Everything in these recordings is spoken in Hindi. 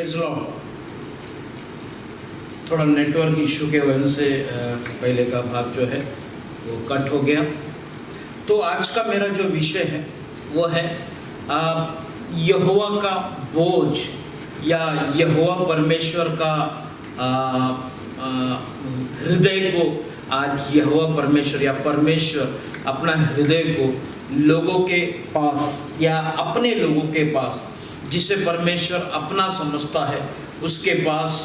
Praise Lord. थोड़ा नेटवर्क इशू के वजह से पहले का भाग जो है वो कट हो गया। तो आज का मेरा जो विषय है वो है यहोवा का बोझ या यहोवा परमेश्वर का हृदय को। आज यहोवा परमेश्वर या परमेश्वर अपना हृदय को लोगों के पास या अपने लोगों के पास, जिसे परमेश्वर अपना समझता है, उसके पास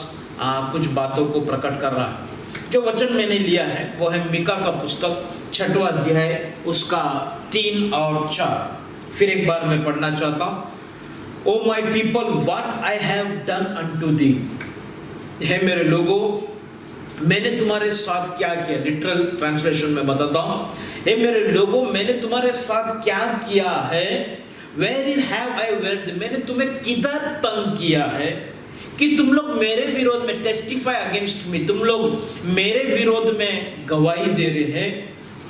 कुछ बातों को प्रकट कर रहा है। जो वचन मैंने लिया है वो है मीका का पुस्तक 6वां अध्याय उसका 3 और 4। फिर एक बार मैं पढ़ना चाहता हूँ। Oh my people, what I have done unto thee. हे मेरे लोगों, मैंने तुम्हारे साथ क्या किया। लिटरल ट्रांसलेशन में बताता हूँ। हे मेरे लोगों, मैंने तुम्हारे साथ क्या किया है। Wherein have I wearied? मैंने तुम्हें किधर तंग किया है कि तुम लोग मेरे विरोध में टेस्टिफाई अगेंस्ट मी, तुम लोग मेरे विरोध में गवाही दे रहे हैं।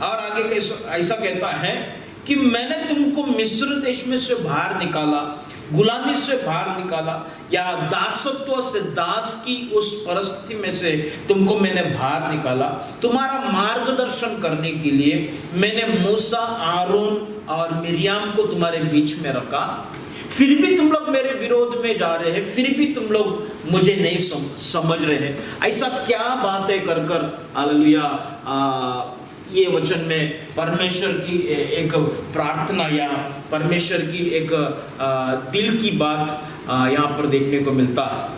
और आगे ऐसा कहता है कि मैंने तुमको मिस्र देश में से बाहर निकाला, गुलामी से बाहर निकाला, या दासत्व से, दास की उस परिस्थिति में से तुमको मैंने बाहर निकाला। तुम्हारा मार्गदर्शन करने के लिए मैंने मूसा, आरोन और मिरियाम को तुम्हारे बीच में रखा। फिर भी तुम लोग मेरे विरोध में जा रहे हैं, फिर भी तुम लोग मुझे नहीं समझ रहे हैं। ऐसा क्या बातें कर कर हालेलुया ये वचन में परमेश्वर की एक प्रार्थना या परमेश्वर की एक दिल की बात यहाँ पर देखने को मिलता है।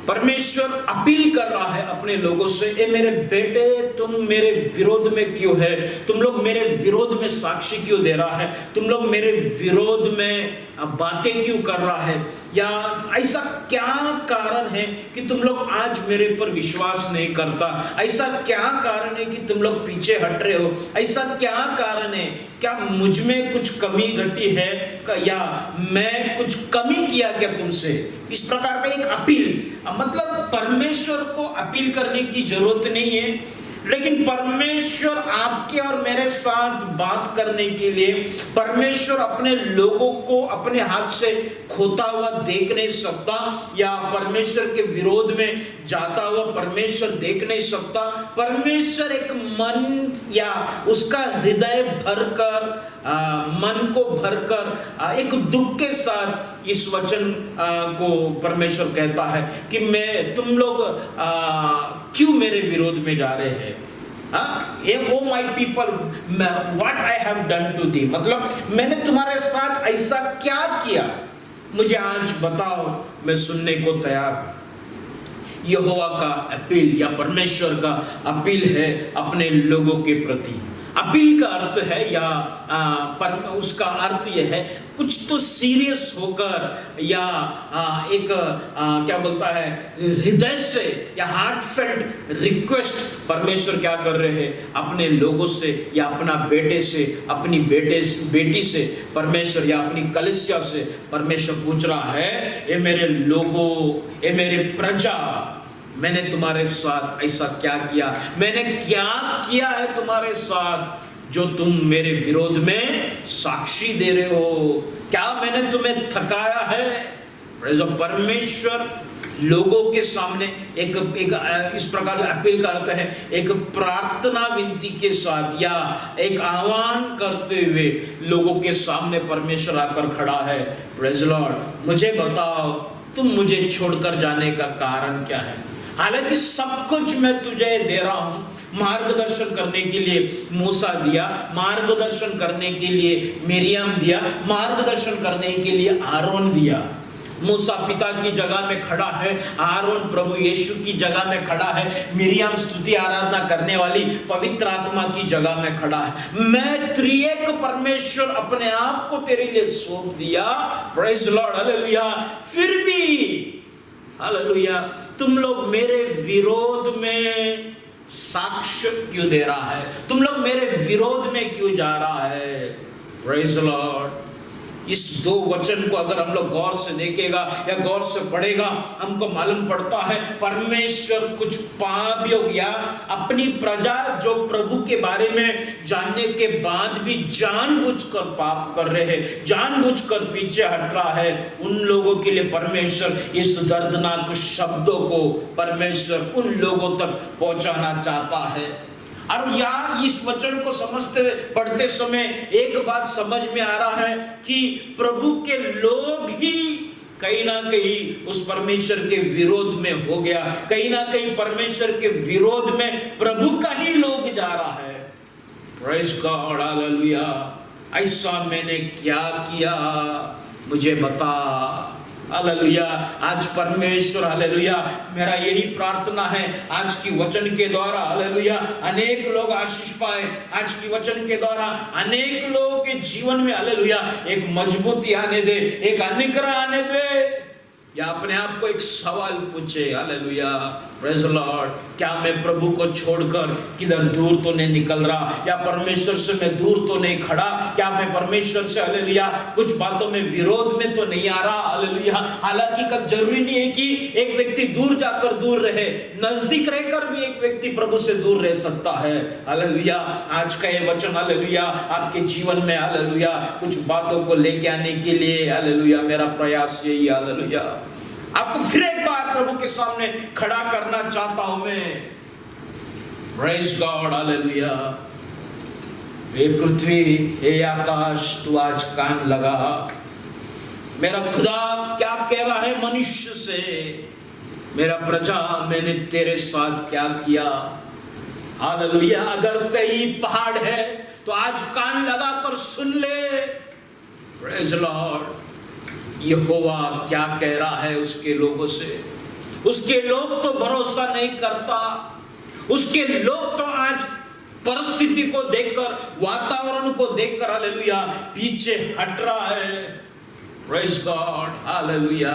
परमेश्वर अपील कर रहा है अपने लोगों से, ए मेरे बेटे, तुम मेरे विरोध में क्यों है? तुम लोग मेरे विरोध में साक्षी क्यों दे रहा है? तुम लोग मेरे विरोध में बातें क्यों कर रहा है? या ऐसा क्या कारण है कि तुम लोग आज मेरे पर विश्वास नहीं करता? ऐसा क्या कारण है कि तुम लोग पीछे हट रहे हो? ऐसा क्या कारण है? क्या मुझ में कुछ कमी घटी है या मैं कुछ कमी किया क्या तुमसे? इस प्रकार का एक अपील, मतलब परमेश्वर को अपील करने की जरूरत नहीं है, लेकिन परमेश्वर आपके और मेरे साथ बात करने के लिए, परमेश्वर अपने लोगों को अपने हाथ से खोता हुआ देख नहीं सकता, या परमेश्वर के विरोध में जाता हुआ परमेश्वर देख नहीं सकता। परमेश्वर एक मन या उसका हृदय भरकर, मन को भरकर एक दुख के साथ इस वचन को परमेश्वर कहता है कि मैं, तुम लोग क्यों मेरे विरोध में जा रहे हैं? Oh my people, what I have done to thee, मतलब मैंने तुम्हारे साथ ऐसा क्या किया, मुझे आज बताओ, मैं सुनने को तैयार हूं। यहोवा का अपील या परमेश्वर का अपील है अपने लोगों के प्रति। अपील का अर्थ है या उसका अर्थ यह है कुछ तो सीरियस होकर या एक क्या बोलता है, हृदय से या हार्टफेल्ट रिक्वेस्ट परमेश्वर क्या कर रहे हैं अपने लोगों से, या अपना बेटे से, अपनी बेटी से परमेश्वर, या अपनी कलीसिया से परमेश्वर पूछ रहा है, ये मेरे लोगों, ये मेरे प्रजा, मैंने तुम्हारे साथ ऐसा क्या किया? मैंने क्या किया है तुम्हारे साथ जो तुम मेरे विरोध में साक्षी दे रहे हो? क्या मैंने तुम्हें थकाया है? परमेश्वर लोगों के सामने एक इस प्रकार अपील करता है, एक प्रार्थना विनती के साथ या एक आह्वान करते हुए लोगों के सामने परमेश्वर आकर खड़ा है। प्रेज़ लॉर्ड, मुझे बताओ, तुम मुझे छोड़कर जाने का कारण क्या है? हालांकि सब कुछ मैं तुझे दे रहा हूं, मार्गदर्शन करने के लिए मूसा दिया, मार्गदर्शन करने के लिए मिरियम दिया, मार्गदर्शन करने के लिए आरोन दिया। मूसा पिता की जगह में खड़ा है, आरोन प्रभु यीशु की जगह में खड़ा है, मिरियम स्तुति आराधना करने वाली पवित्र आत्मा की जगह में खड़ा है। मैं त्रिएक परमेश्वर अपने आप को तेरे लिए सौंप दिया। Praise Lord, hallelujah. फिर भी हालेलुया तुम लोग मेरे विरोध में साक्ष्य क्यों दे रहा है? तुम लोग मेरे विरोध में क्यों जा रहा है? Praise Lord. इस दो वचन को अगर हम लोग गौर से देखेगा या गौर से पढ़ेगा, हमको मालूम पड़ता है परमेश्वर कुछ पाप या अपनी प्रजा जो प्रभु के बारे में जानने के बाद भी जानबूझकर पाप कर रहे हैं, जानबूझकर पीछे हट रहा है, उन लोगों के लिए परमेश्वर इस दर्दनाक शब्दों को परमेश्वर उन लोगों तक पहुंचाना चाहता है। और यहाँ इस वचन को समझते पढ़ते समय एक बात समझ में आ रहा है कि प्रभु के लोग ही कहीं ना कहीं उस परमेश्वर के विरोध में हो गया, कहीं ना कहीं परमेश्वर के विरोध में प्रभु का ही लोग जा रहा है। Praise God, hallelujah. ऐसा मैंने क्या किया मुझे बता, हालेलुया। आज परमेश्वर, हालेलुया, मेरा यही प्रार्थना है आज की वचन के द्वारा, हालेलुया, अनेक लोग आशीष पाए। आज की वचन के द्वारा अनेक लोगों के जीवन में, हालेलुया, एक मजबूती आने दे, एक अनुग्रह आने दे। या अपने आप को एक सवाल पूछे, हालेलुया, प्रेज़ लॉर्ड, क्या मैं प्रभु को छोड़कर किधर दूर तो नहीं निकल रहा, या परमेश्वर से मैं दूर तो नहीं खड़ा, क्या मैं परमेश्वर से, हालेलुया, कुछ बातों में विरोध में तो नहीं आ रहा, हालेलुया। हालांकि कब जरूरी नहीं है कि एक व्यक्ति दूर जाकर दूर रहे, नजदीक रहकर भी एक व्यक्ति प्रभु से दूर रह सकता है, हालेलुया। आज का ये वचन, हालेलुया, आपके जीवन में, हालेलुया, कुछ बातों को लेके आने के लिए, हालेलुया, मेरा प्रयास यही, हालेलुया, आपको फिर एक बार प्रभु के सामने खड़ा करना चाहता हूं मैं। Praise God, hallelujah. हे पृथ्वी, हे आकाश, तू आज कान लगा। मेरा खुदा क्या कह रहा है मनुष्य से, मेरा प्रजा, मैंने तेरे साथ क्या किया, हालेलुया। अगर कहीं पहाड़ है तो आज कान लगाकर सुन ले। Praise Lord. यहोवा क्या कह रहा है उसके लोगों से। उसके लोग तो भरोसा नहीं करता, उसके लोग तो आज परिस्थिति को देखकर, वातावरण को देखकर, हालेलुया, पीछे हट रहा है। Praise God, hallelujah.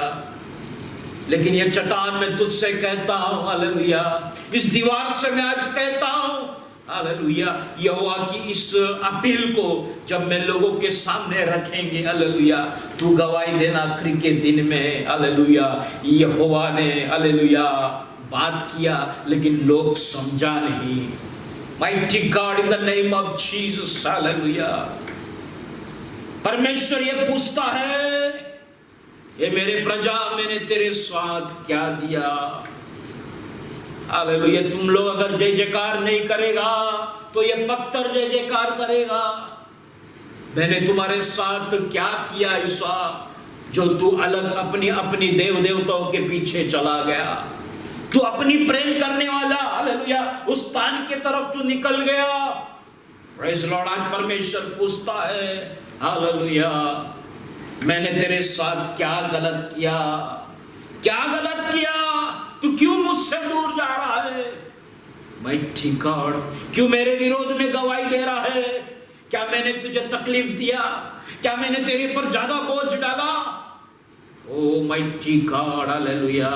लेकिन ये चट्टान मैं तुझसे कहता हूं, हालेलुया, इस दीवार से मैं आज कहता हूं, हालेलुया, यहोवा की इस अपील को जब मैं लोगों के सामने रखेंगे, हालेलुया, तू गवाही देना आखिरी के दिन में, हालेलुया। यहोवा ने, हालेलुया, बात किया लेकिन लोग समझा नहीं। Mighty God, in the name of Jesus, hallelujah. परमेश्वर ये पूछता है, ये मेरे प्रजा, मैंने तेरे साथ क्या दिया, हालेलुया। तुम लोग अगर जय जयकार नहीं करेगा तो ये पत्थर जय जयकार करेगा। मैंने तुम्हारे साथ क्या किया ऐसा जो तू अलग अपनी अपनी देव देवताओं के पीछे चला गया, तू अपनी प्रेम करने वाला, हालेलुया, उस स्थान के तरफ तू निकल गया। Praise Lord. आज परमेश्वर पूछता है, हालेलुया, मैंने तेरे साथ क्या गलत किया, क्या गलत किया, तू क्यों मुझसे दूर जा रहा है। माइटी गॉड, क्यों मेरे विरोध में गवाही दे रहा है। क्या मैंने तुझे तकलीफ दिया, क्या मैंने तेरे पर ज्यादा बोझ डाला। ओ माइटी गॉड, हालेलुया।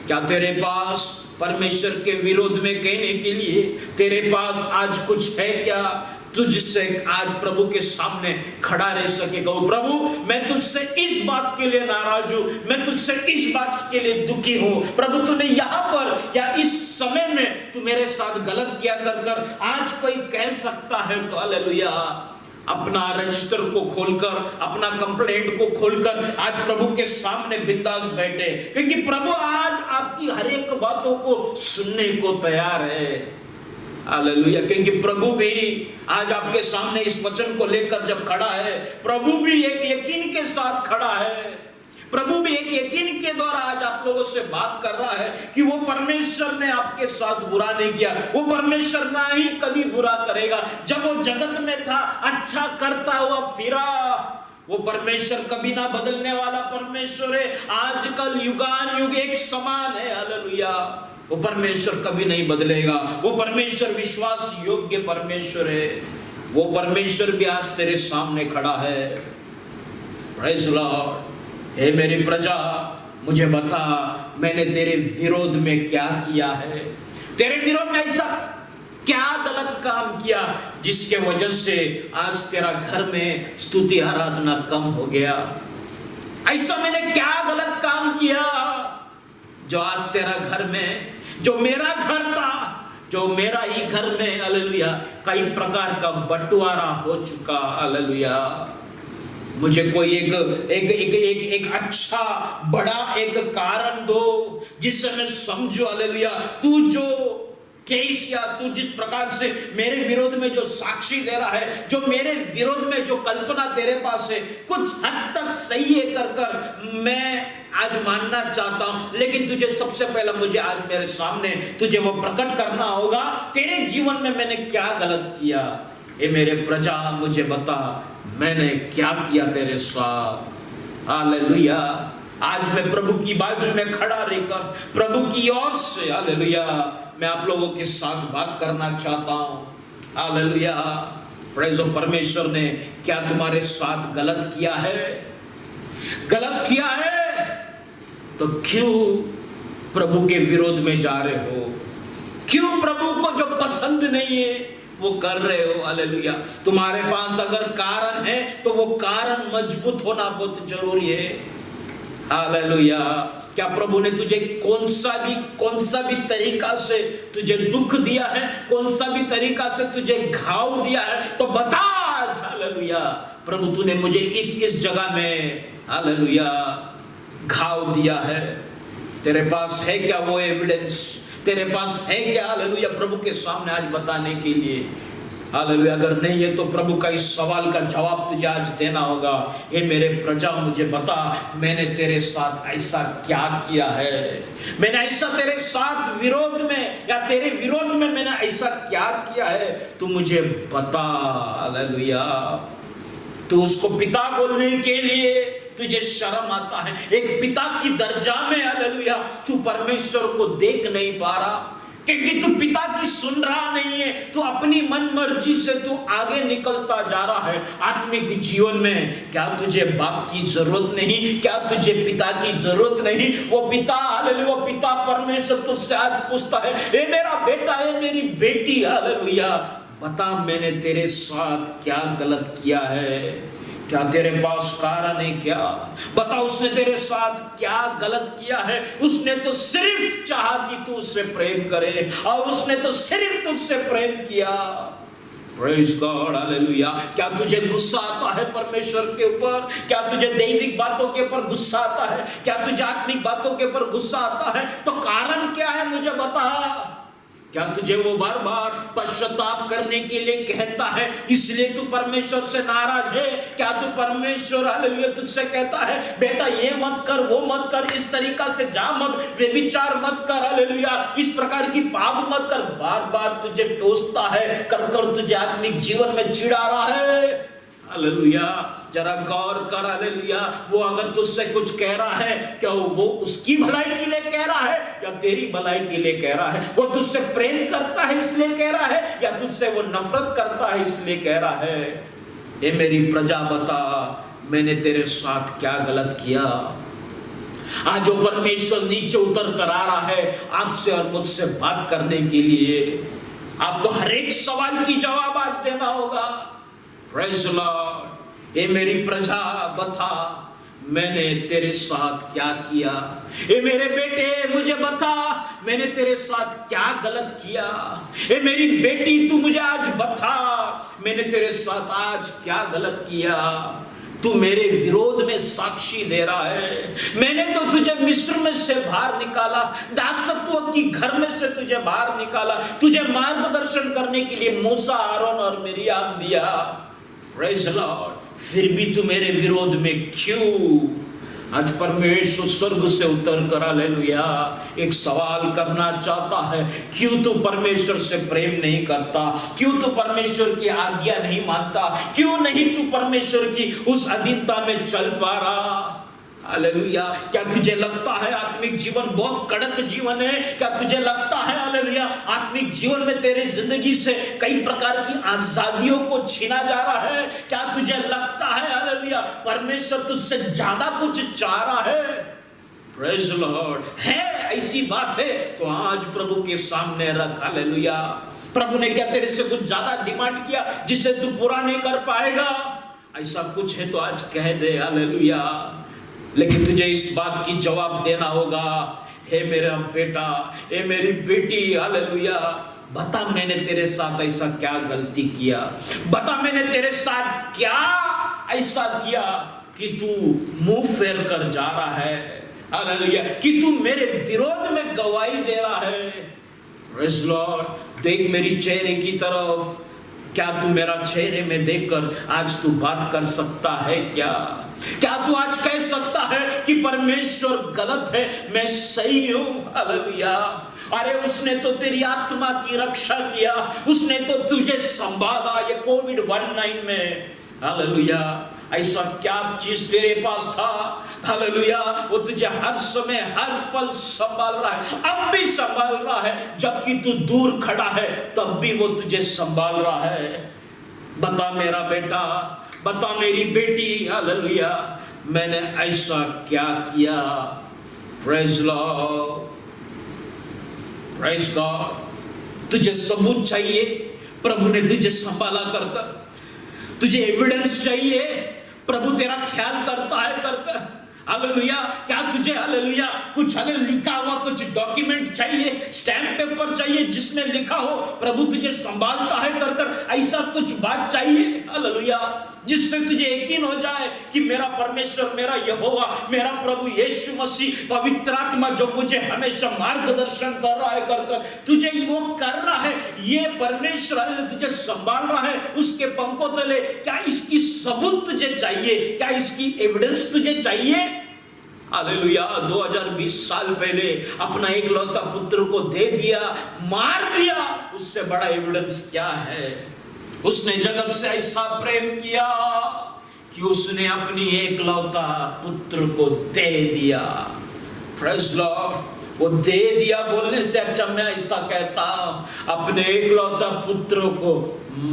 क्या तेरे पास परमेश्वर के विरोध में कहने के लिए तेरे पास आज कुछ है क्या, तुझसे आज प्रभु के सामने खड़ा रह सकेगा। प्रभु, मैं तुझसे इस बात के लिए नाराज हूं, मैं तुझसे इस बात के लिए दुखी हूं। प्रभु, तूने यहाँ पर या इस समय में तू मेरे साथ गलत किया कर आज कोई कह सकता है तो, हालेलुया, अपना रजिस्टर को खोलकर, अपना कंप्लेंट को खोलकर आज प्रभु के सामने बिंदास बैठे, क्योंकि प्रभु आज आपकी हर एक बातों को सुनने को तैयार है, हालेलुया। क्योंकि प्रभु भी आज आपके सामने इस वचन को लेकर जब खड़ा है, प्रभु भी एक यकीन के साथ खड़ा है, प्रभु भी एक यकीन के द्वारा आज आप लोगों से बात कर रहा है कि वो परमेश्वर ने आपके साथ बुरा नहीं किया, वो परमेश्वर ना ही कभी बुरा करेगा। जब वो जगत में था, अच्छा करता हुआ फिरा, वो परमेश्वर कभी ना बदलने वाला परमेश्वर है, आजकल युगान युग एक समान है, हालेलुया। वो परमेश्वर कभी नहीं बदलेगा, वो परमेश्वर विश्वास योग्य परमेश्वर है, वो परमेश्वर भी आज तेरे सामने खड़ा है। Praise Lord. हे मेरी प्रजा, मुझे बता, मैंने तेरे विरोध में क्या किया है। तेरे विरोध में ऐसा क्या गलत काम किया जिसके वजह से आज तेरा घर में स्तुति आराधना कम हो गया? ऐसा मैंने क्या गलत काम किया जो आज तेरा घर में, जो मेरा घर था, जो मेरा ही घर में हालेलुया कई प्रकार का बंटवारा हो चुका। हालेलुया, मुझे कोई एक अच्छा बड़ा एक कारण दो जिससे मैं समझू। हालेलुया, तू जो केस या तू जिस प्रकार से मेरे विरोध में जो साक्षी दे रहा है, जो मेरे विरोध में जो कल्पना तेरे पास है, कुछ हद तक सही है कर मैं आज मानना चाहता हूं, लेकिन तुझे सबसे पहला मुझे आज मेरे सामने तुझे वो प्रकट करना होगा, तेरे जीवन में मैंने क्या गलत किया। ए मेरे प्रजा, मुझे बता मैंने क्या किया तेरे साथ। हालेलुया, आज मैं प्रभु की बाजू में खड़ा रहकर प्रभु की ओर से हालेलुया मैं आप लोगों के साथ बात करना चाहता हूं। हालेलुया, प्रेज़ ऑफ परमेश्वर ने क्या तुम्हारे साथ गलत किया है? गलत किया है तो क्यों प्रभु के विरोध में जा रहे हो? क्यों प्रभु को जो पसंद नहीं है वो कर रहे हो? हालेलुया, तुम्हारे पास अगर कारण है तो वो कारण मजबूत होना बहुत जरूरी है। हालेलुया, क्या प्रभु ने तुझे कौन सा भी तरीका से तुझे दुख दिया है, कौन सा भी तरीका से तुझे घाव दिया है तो बता। हालेलुया, प्रभु तूने मुझे इस जगह में हालेलुया घाव दिया है। तेरे पास है क्या वो एविडेंस? तेरे पास है क्या हालेलुया प्रभु के सामने आज बताने के लिए? हालेलुया, अगर नहीं है तो प्रभु का इस सवाल का जवाब तुझे आज देना होगा। हे मेरे प्रजा, मुझे बता मैंने तेरे साथ ऐसा क्या किया है? मैंने ऐसा तेरे साथ विरोध में या तेरे विरोध में मैंने ऐसा क्या किया है? तू मुझे बता। हालेलुया, तू उसको पिता बोलने के लिए तुझे शर्म आता है। एक पिता की दर्जा में हालेलुया तू परमेश्वर को देख नहीं पा रहा, क्योंकि तू पिता की सुन रहा नहीं है। तू अपनी मन मर्जी से तू आगे निकलता जा रहा है आत्मिक जीवन में। क्या तुझे बाप की जरूरत नहीं? क्या तुझे पिता की जरूरत नहीं? वो पिता हालेलुया, वो पिता परमेश्वर तुझसे आज पूछता है, ए मेरा बेटा, ए मेरी बेटी, हालेलुया बता मैंने तेरे साथ क्या गलत किया है? क्या तेरे पास कारण है? क्या बता, उसने तेरे साथ क्या गलत किया है? उसने तो सिर्फ चाहा कि तू उससे प्रेम करे और उसने तो सिर्फ तुझसे प्रेम किया। Praise God, hallelujah. क्या तुझे गुस्सा आता है परमेश्वर के ऊपर? क्या तुझे दैविक बातों के ऊपर गुस्सा आता है? क्या तुझे आत्मिक बातों के ऊपर गुस्सा आता है? तो कारण क्या है मुझे बता। क्या तुझे वो बार बार पश्चाताप करने के लिए कहता है इसलिए तू परमेश्वर से नाराज है? क्या तू परमेश्वर हालेलुया तुझसे कहता है बेटा ये मत कर, वो मत कर, इस तरीका से जा मत, व्यभिचार मत कर, हालेलुया इस प्रकार की पाप मत कर, बार बार तुझे टोसता है, कर कर तुझे आत्मिक जीवन में चिढ़ा रहा है? हालेलुया, जरा गौर कर। हालेलुया, वो अगर तुझसे कुछ कह रहा है, क्या वो उसकी भलाई के लिए कह रहा है या तेरी भलाई के लिए कह रहा है? वो तुझसे प्रेम करता है इसलिए कह रहा है या तुझसे वो नफरत करता है इसलिए कह रहा है? ये मेरी प्रजा बता मैंने तेरे साथ क्या गलत किया? आज जो परमेश्वर नीचे उतर कर आ रहा है आपसे और मुझसे बात करने के लिए, आपको हर एक सवाल की जवाब आज देना होगा। Praise the Lord. ए मेरी प्रजा बता मैंने तेरे साथ क्या किया? ए मेरे बेटे मुझे बता मैंने तेरे साथ क्या गलत किया? ए मेरी बेटी तू मुझे आज बता मैंने तेरे साथ आज क्या गलत किया? तू मेरे विरोध में साक्षी दे रहा है। मैंने तो तुझे मिस्र में से बाहर निकाला, दासत्व की घर में से तुझे बाहर निकाला, तुझे मार्गदर्शन करने के लिए मूसा, आरोन और मिरियाम दिया। प्रेज़ द लॉर्ड, फिर भी तू मेरे विरोध में क्यों? आज परमेश्वर स्वर्ग से उतर कर हालेलुया एक सवाल करना चाहता है, क्यों तू परमेश्वर से प्रेम नहीं करता? क्यों तू परमेश्वर की आज्ञा नहीं मानता? क्यों नहीं तू परमेश्वर की उस अधीनता में चल पा रहा? हालेलुया, क्या तुझे लगता है आत्मिक जीवन बहुत कड़क जीवन है? क्या तुझे लगता है हालेलुया आत्मिक जीवन में तेरे जिंदगी से कई प्रकार की आजादियों को छीना जा रहा है? क्या तुझे लगता है हालेलुया परमेश्वर तुझसे ज्यादा कुछ चाह रहा है? Praise the Lord. है ऐसी बात है तो आज प्रभु के सामने रख। हालेलुया, प्रभु ने क्या तेरे से कुछ ज्यादा डिमांड किया जिसे तू पूरा नहीं कर पाएगा? ऐसा कुछ है तो आज कह दे हालेलुया। लेकिन तुझे इस बात की जवाब देना होगा, हे मेरा बेटा, हे मेरी बेटी, हालेलुया, बता मैंने तेरे साथ ऐसा क्या गलती किया, बता मैंने तेरे साथ क्या ऐसा किया कि तू मुंह फेर कर जा रहा है, हालेलुया, कि तू मेरे विरोध में गवाही दे रहा है। Praise Lord. देख मेरी चेहरे की तरफ, क्या तू मेरा चेहरे में देखकर आज तू बात कर सकता है क्या? क्या तू आज कह सकता है कि परमेश्वर गलत है, मैं सही हूं? हालेलुया। अरे उसने तो तेरी आत्मा की रक्षा किया, उसने तो तुझे संभाला ये कोविड-19 में, हालेलुया। ऐसा क्या चीज तेरे पास था, हालेलुया, वो तुझे हर समय हर पल संभाल रहा है, अब भी संभाल रहा है, जबकि तू दूर खड़ा है तब भी वो तुझे संभाल रहा है। बता मेरा बेटा, बता मेरी बेटी, हालेलुया, मैंने ऐसा क्या किया? Praise Lord, praise God. तुझे सबूत चाहिए, प्रभु ने तुझे संभाला कर कर, तुझे एविडेंस चाहिए, प्रभु तेरा ख्याल करता है कर कर, हालेलुया। क्या तुझे हालेलुया कुछ लिखा हुआ कुछ डॉक्यूमेंट चाहिए, स्टैम्प पेपर चाहिए जिसमें लिखा हो प्रभु तुझे संभालता है कर कर, ऐसा कुछ बात चाहिए, हालेलुया, जिससे तुझे यकीन हो जाए कि मेरा परमेश्वर, मेरा यहोवा, मेरा प्रभु यीशु मसीह, पवित्र आत्मा जो मुझे हमेशा मार्गदर्शन कर रहा है कर कर, तुझे वो कर रहा है, ये परमेश्वर तुझे संभाल रहा है उसके पंखों तले। क्या इसकी सबूत तुझे चाहिए? क्या इसकी एविडेंस तुझे चाहिए? हालेलुया। 2020 साल पहले अपना एकलौता पुत्र को दे दिया, मार दिया, उससे बड़ा एविडेंस क्या है? उसने जगत से ऐसा प्रेम किया कि उसने अपनी एकलौता पुत्र को दे दिया। Praise Lord. वो दे दिया बोलने से अच्छा मैं ऐसा कहता हूं, अपने एकलौता पुत्र को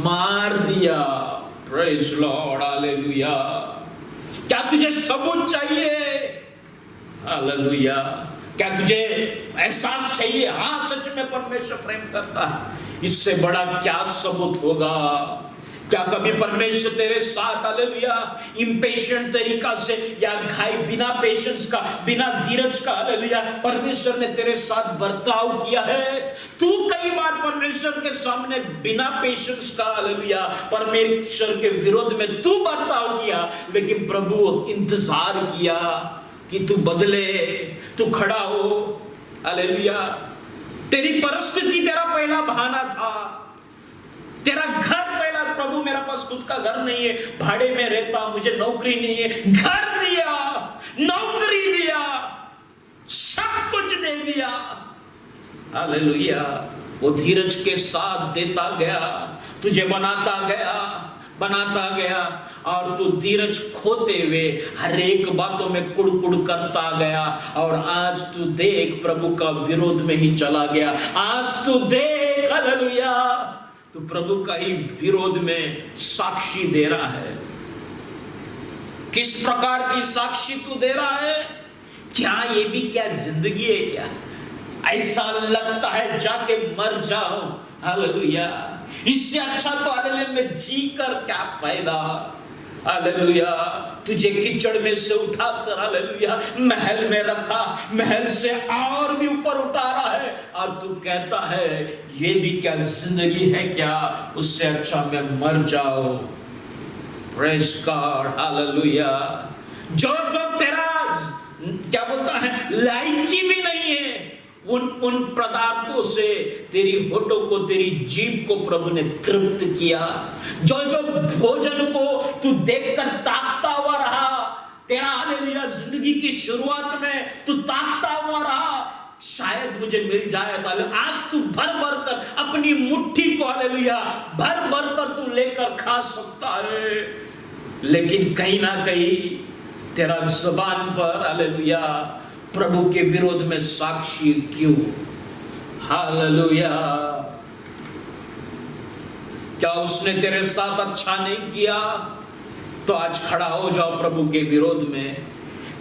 मार दिया। Praise Lord, hallelujah. क्या तुझे सबूत चाहिए? हालेलुया। क्या तुझे एहसास चाहिए, हाँ सच में परमेश्वर प्रेम करता है? इससे बड़ा क्या सबूत होगा? क्या कभी परमेश्वर तेरे साथ हालेलुया इम्पेशेंट तरीका से या घाई बिना पेशेंस का, बिना धीरज का, हालेलुया, परमेश्वर ने तेरे साथ बर्ताव किया है? तू कई बार परमेश्वर के सामने बिना पेशेंस का, हालेलुया, परमेश्वर के विरोध में तू बर्ताव किया, लेकिन प्रभु इंतजार किया कि तू बदले, तू खड़ा हो, हालेलुया। तेरी परिस्थिति तेरा पहला बहाना था, तेरा घर पहला, प्रभु मेरा पास खुद का घर नहीं है, भाड़े में रहता हूं, मुझे नौकरी नहीं है, घर दिया, नौकरी दिया, सब कुछ दे दिया, हालेलुया। वो धीरज के साथ देता गया, तुझे बनाता गया और तू धीरज खोते हुए हर एक बातों में कुड़कुड़ करता गया, और आज तू देख प्रभु का विरोध में ही चला गया। आज तू देख, हालेलुया, तू प्रभु का ही विरोध में साक्षी दे रहा है। किस प्रकार की साक्षी तू दे रहा है? क्या ये भी क्या जिंदगी है क्या? ऐसा लगता है जाके मर जाओ, हालेलुया, इससे अच्छा तो हालेलुया में जी कर क्या फायदा, हालेलुया। तुझे कीचड़ में से उठाकर, हालेलुया, महल में रखा, महल से और भी ऊपर उठा रहा है, और तू कहता है ये भी क्या जिंदगी है क्या? उससे अच्छा मैं मर जाऊं। Praise God, hallelujah. जो तेरा क्या बोलता है लायकी भी नहीं है, उन पदार्थों से तेरी होठों को, तेरी जीभ को प्रभु ने तृप्त किया। जो भोजन को तू देखकर ताकता हुआ रहा, तेरा हालेलुया जिंदगी की शुरुआत में तू ताकता हुआ रहा, शायद मुझे मिल जाए, आज तू भर भर कर अपनी मुट्ठी को, हालेलुया, भर भर कर तू लेकर खा सकता है, लेकिन कहीं ना कहीं तेरा जुबान पर, हालेलुया, प्रभु के विरोध में साक्षी क्यों? हालेलुया। क्या उसने तेरे साथ अच्छा नहीं किया? तो आज खड़ा हो जाओ प्रभु के विरोध में।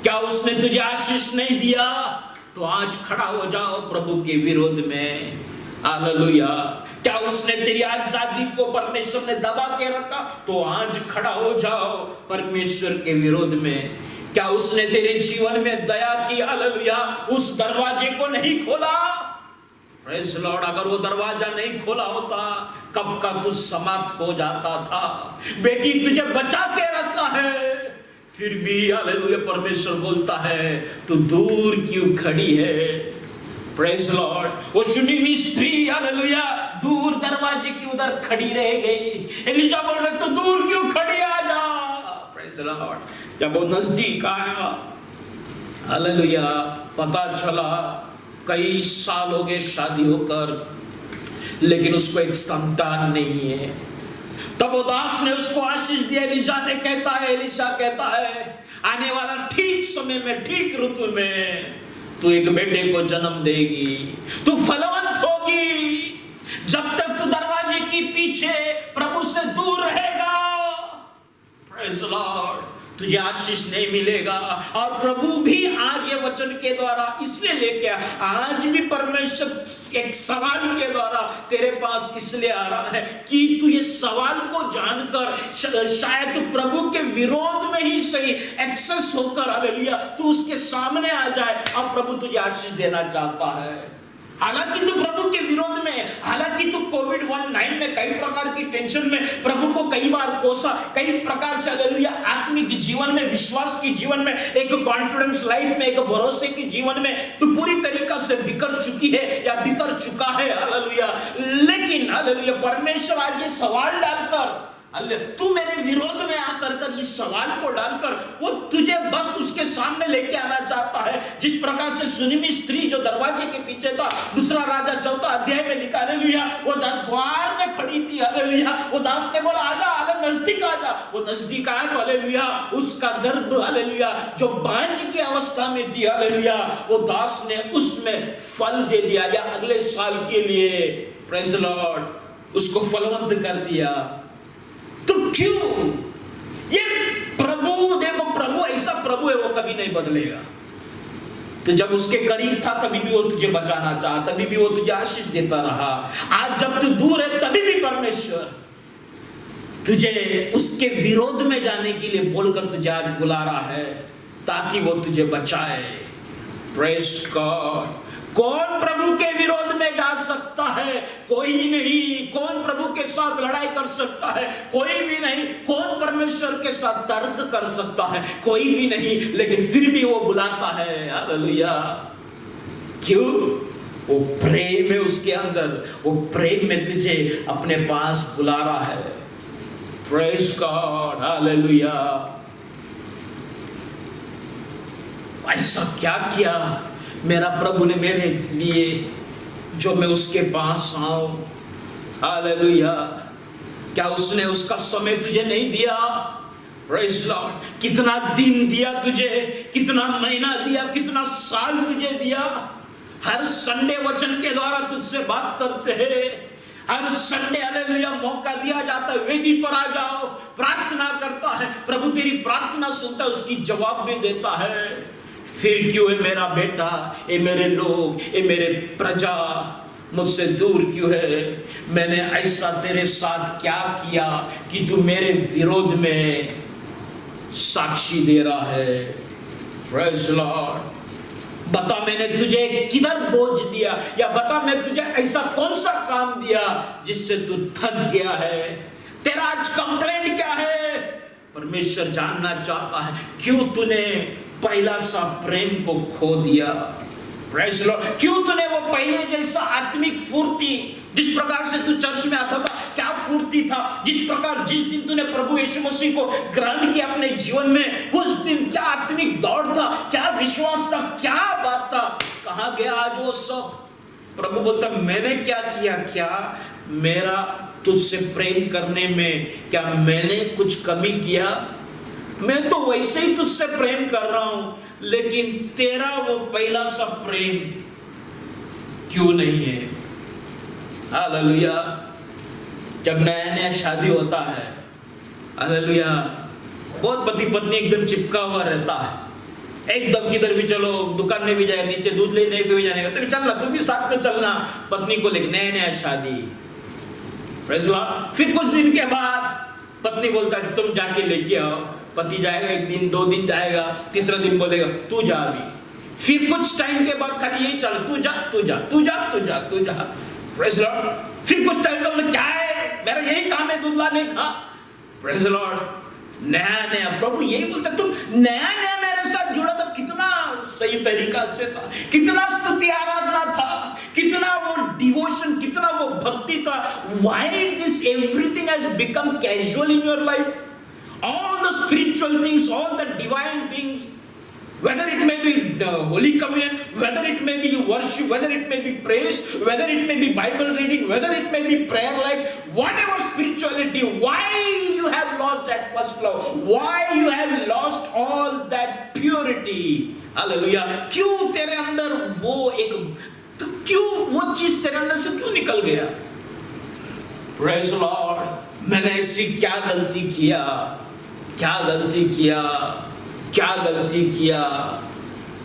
क्या उसने तुझे आशीष नहीं दिया? तो आज खड़ा हो जाओ प्रभु के विरोध में, हालेलुया। क्या उसने तेरी आजादी को परमेश्वर ने दबा के रखा? तो आज खड़ा हो जाओ परमेश्वर के विरोध में। क्या उसने तेरे जीवन में दया की? हालेलुया। उस दरवाजे को नहीं खोला। Praise Lord. अगर वो दरवाजा नहीं खोला होता, कब का तू समाप्त हो जाता था। बेटी तुझे बचा के रखा है, फिर भी हालेलुया परमेश्वर बोलता है तू दूर क्यों खड़ी है? Praise Lord. वो सुनीमी स्त्री हालेलुया दूर दरवाजे की उधर खड़ी रह गई। एलिशा बोल रहे तू दूर क्यों खड़ी, आ जा। Praise Lord. जब वो नजदीक आया हालेलुया, पता चला कई साल हो गए शादी होकर, लेकिन उसको एक संतान नहीं है। तब वो दास ने उसको आशीष दिया। एलिशा कहता है आने वाला ठीक समय में, ठीक ऋतु में तू एक बेटे को जन्म देगी, तू फलवंत होगी। जब तक तू दरवाजे के पीछे प्रभु से दूर रहेगा, प्रेज़ लॉर्ड, तुझे आशीष नहीं मिलेगा। और प्रभु भी आज ये वचन के द्वारा इसलिए लेके आज भी परमेश्वर एक सवाल के द्वारा तेरे पास इसलिए आ रहा है कि तू ये सवाल को जानकर शायद प्रभु के विरोध में ही सही एक्सेस होकर हालेलुया तू उसके सामने आ जाए और प्रभु तुझे आशीष देना चाहता है। हालांकि तू प्रभु के विरोध में, हालांकि तू कोविड-19 में कई प्रकार की टेंशन में प्रभु को कई बार कोसा, कई प्रकार से हालेलुया आत्मिक जीवन में, विश्वास की जीवन में, एक कॉन्फिडेंस लाइफ में, एक भरोसे की जीवन में तू पूरी तरीका से बिखर चुकी है या बिखर चुका है हालेलुया। लेकिन हालेलुया परमेश्वर आज ये सवाल डालकर, तू मेरे विरोध में आकर कर इस सवाल को डालकर वो तुझे बस उसके सामने लेके आना चाहता है। जिस प्रकार से सुनीमी स्त्री जो दरवाजे के पीछे था, दूसरा राजा 4 अध्याय में लिखा हालेलुया, वो द्वार में खड़ी थी हालेलुया। वो दास ने बोला आजा, आजा नजदीक आजा। वो नजदीक आया तो हालेलुया उसका गर्भ हालेलुया जो बांझ की अवस्था में थी हालेलुया, वो दास ने उसमें फल दे दिया या अगले साल के लिए प्रेज़ लॉर्ड उसको फलवंत कर दिया। तो क्यों? ये प्रभु, देखो प्रभु ऐसा प्रभु है, वो कभी नहीं बदलेगा। तो जब उसके करीब था तभी भी वो तुझे बचाना चाहा, तभी भी वो तुझे आशीष देता रहा। आज जब तू दूर है तभी भी परमेश्वर तुझे उसके विरोध में जाने के लिए बोलकर तुझे आज बुला रहा है ताकि वो तुझे बचाए। Praise God. कौन प्रभु के विरोध में जा सकता है? कोई नहीं। कौन प्रभु के साथ लड़ाई कर सकता है? कोई भी नहीं। कौन परमेश्वर के साथ तर्क कर सकता है? कोई भी नहीं। लेकिन फिर भी वो बुलाता है हालेलुया। क्यों? वो प्रेम है उसके अंदर, वो प्रेम में तुझे अपने पास बुला रहा है। Praise God hallelujah. ऐसा क्या किया मेरा प्रभु ने मेरे लिए जो मैं उसके पास आऊं हालेलुया? क्या उसने उसका समय तुझे नहीं दिया? Praise Lord. कितना दिन दिया तुझे, कितना महीना दिया, कितना साल तुझे दिया। हर संडे वचन के द्वारा तुझसे बात करते हैं। हर संडे हालेलुया मौका दिया जाता है, वेदी पर आ जाओ, प्रार्थना करता है, प्रभु तेरी प्रार्थना सुनता है, उसकी जवाब भी देता है। फिर क्यों है मेरा बेटा, ये मेरे लोग, ये मेरे प्रजा मुझसे दूर क्यों है? मैंने ऐसा तेरे साथ क्या किया कि तू मेरे विरोध में साक्षी दे रहा है? Praise Lord. बता मैंने तुझे किधर बोझ दिया, या बता मैं तुझे ऐसा कौन सा काम दिया जिससे तू थक गया है? तेरा आज कंप्लेंट क्या है? परमेश्वर जानना चाहता है क्यों तूने पहला सा प्रेम को खो दिया। Praise Lord. क्यों तूने वो पहले जैसा आत्मिक फुर्ती, जिस प्रकार से तू चर्च में आता था, क्या फुर्ती था, जिस प्रकार जिस दिन तूने प्रभु यीशु मसीह को ग्रहण किया अपने जीवन में, उस दिन क्या आत्मिक दौड़ था, क्या विश्वास था, क्या बात था, कहां गया आज वो सब? प्रभु बोलता मैंने क्या किया? क्या मेरा तुझसे प्रेम करने में क्या मैंने कुछ कमी किया? मैं तो वैसे ही तुझसे प्रेम कर रहा हूं, लेकिन तेरा वो पहला सा प्रेम क्यों नहीं है? हालेलुया। जब नया नया शादी होता है हालेलुया, बहुत पति पत्नी एकदम चिपका हुआ रहता है, एकदम किधर भी चलो, दुकान में भी जाए, नीचे दूध लेने को भी जाने का तो चलना, तुम भी साथ में चलना, पत्नी को लेकर। नया नया शादी प्रेज़ लॉर्ड। फिर कुछ दिन के बाद पत्नी बोलता है तुम जाके लेके आओ। पति जाएगा, एक दिन 2 दिन जाएगा, तीसरा दिन बोलेगा तू जा अभी। फिर कुछ टाइम के बाद खाली यही चल, तू जा तू जा तू जा तू जा तू जा। Praise Lord. फिर कुछ टाइम बोले क्या है, मेरा यही काम है दूध लाने का। Praise Lord. नया नया प्रभु यही बोलता, तुम नया नया मेरे साथ जुड़ा था, कितना सही तरीका से था, कितना स्तुति आराधना था, कितना वो डिवोशन, कितना वो भक्ति था। Why this everything has become casual in your life? All the spiritual things, all the divine things, whether it may be Holy Communion, whether it may be worship, whether it may be praise, whether it may be Bible reading, whether it may be prayer life, whatever spirituality, why you have lost that first love? Why you have lost all that purity? Hallelujah. क्यों तेरे अंदर वो एक, तो क्यों वो चीज तेरे अंदर से क्यों निकल गया? Praise the Lord. मैंने ऐसी क्या गलती किया, क्या गलती किया, क्या गलती किया?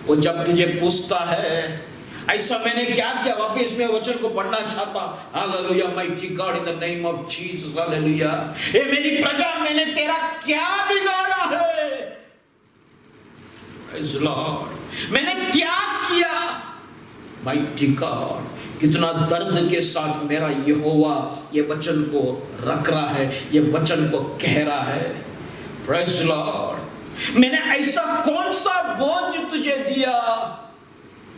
वो जब तुझे पूछता है ऐसा मैंने क्या किया, वापस में वचन को पढ़ना चाहता। Hallelujah, mighty God in the name of Jesus, hallelujah. ए मेरी प्रजा, मैंने तेरा क्या बिगाड़ा है? Praise Lord. मैंने क्या किया? माइटी गॉड, कितना दर्द के साथ मेरा यहोवा ये वचन को रख रहा है, ये वचन को कह रहा है। Praise Lord. मैंने ऐसा कौन सा बोझ तुझे दिया,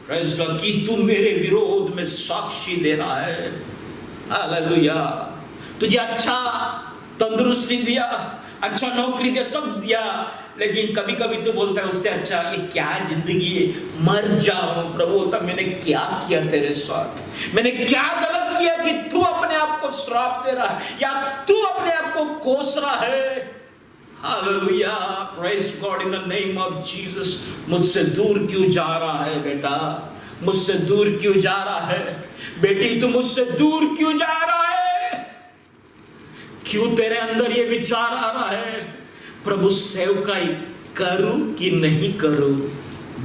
प्रेज़ लॉर्ड, कि तू मेरे विरोध में साक्षी दे रहा है? हालेलुया। तुझे अच्छा तंदुरुस्ती दिया, अच्छा नौकरी दिया, सब दिया, लेकिन कभी कभी तू बोलता है उससे अच्छा ये क्या जिंदगी है, मर जाऊं। प्रभु बोलता मैंने क्या किया तेरे साथ, मैंने क्या गलत किया कि तू अपने आप को श्राप दे रहा है या तू अपने आप को कोस रहा है? Hallelujah, praise God in the name of Jesus. मुझसे दूर क्यों जा रहा है बेटा, मुझसे दूर क्यों जा रहा है बेटी, तू मुझसे दूर क्यों जा रहा है? क्यों तेरे अंदर ये विचार आ रहा है प्रभु सेवकाई करूं कि नहीं करूं?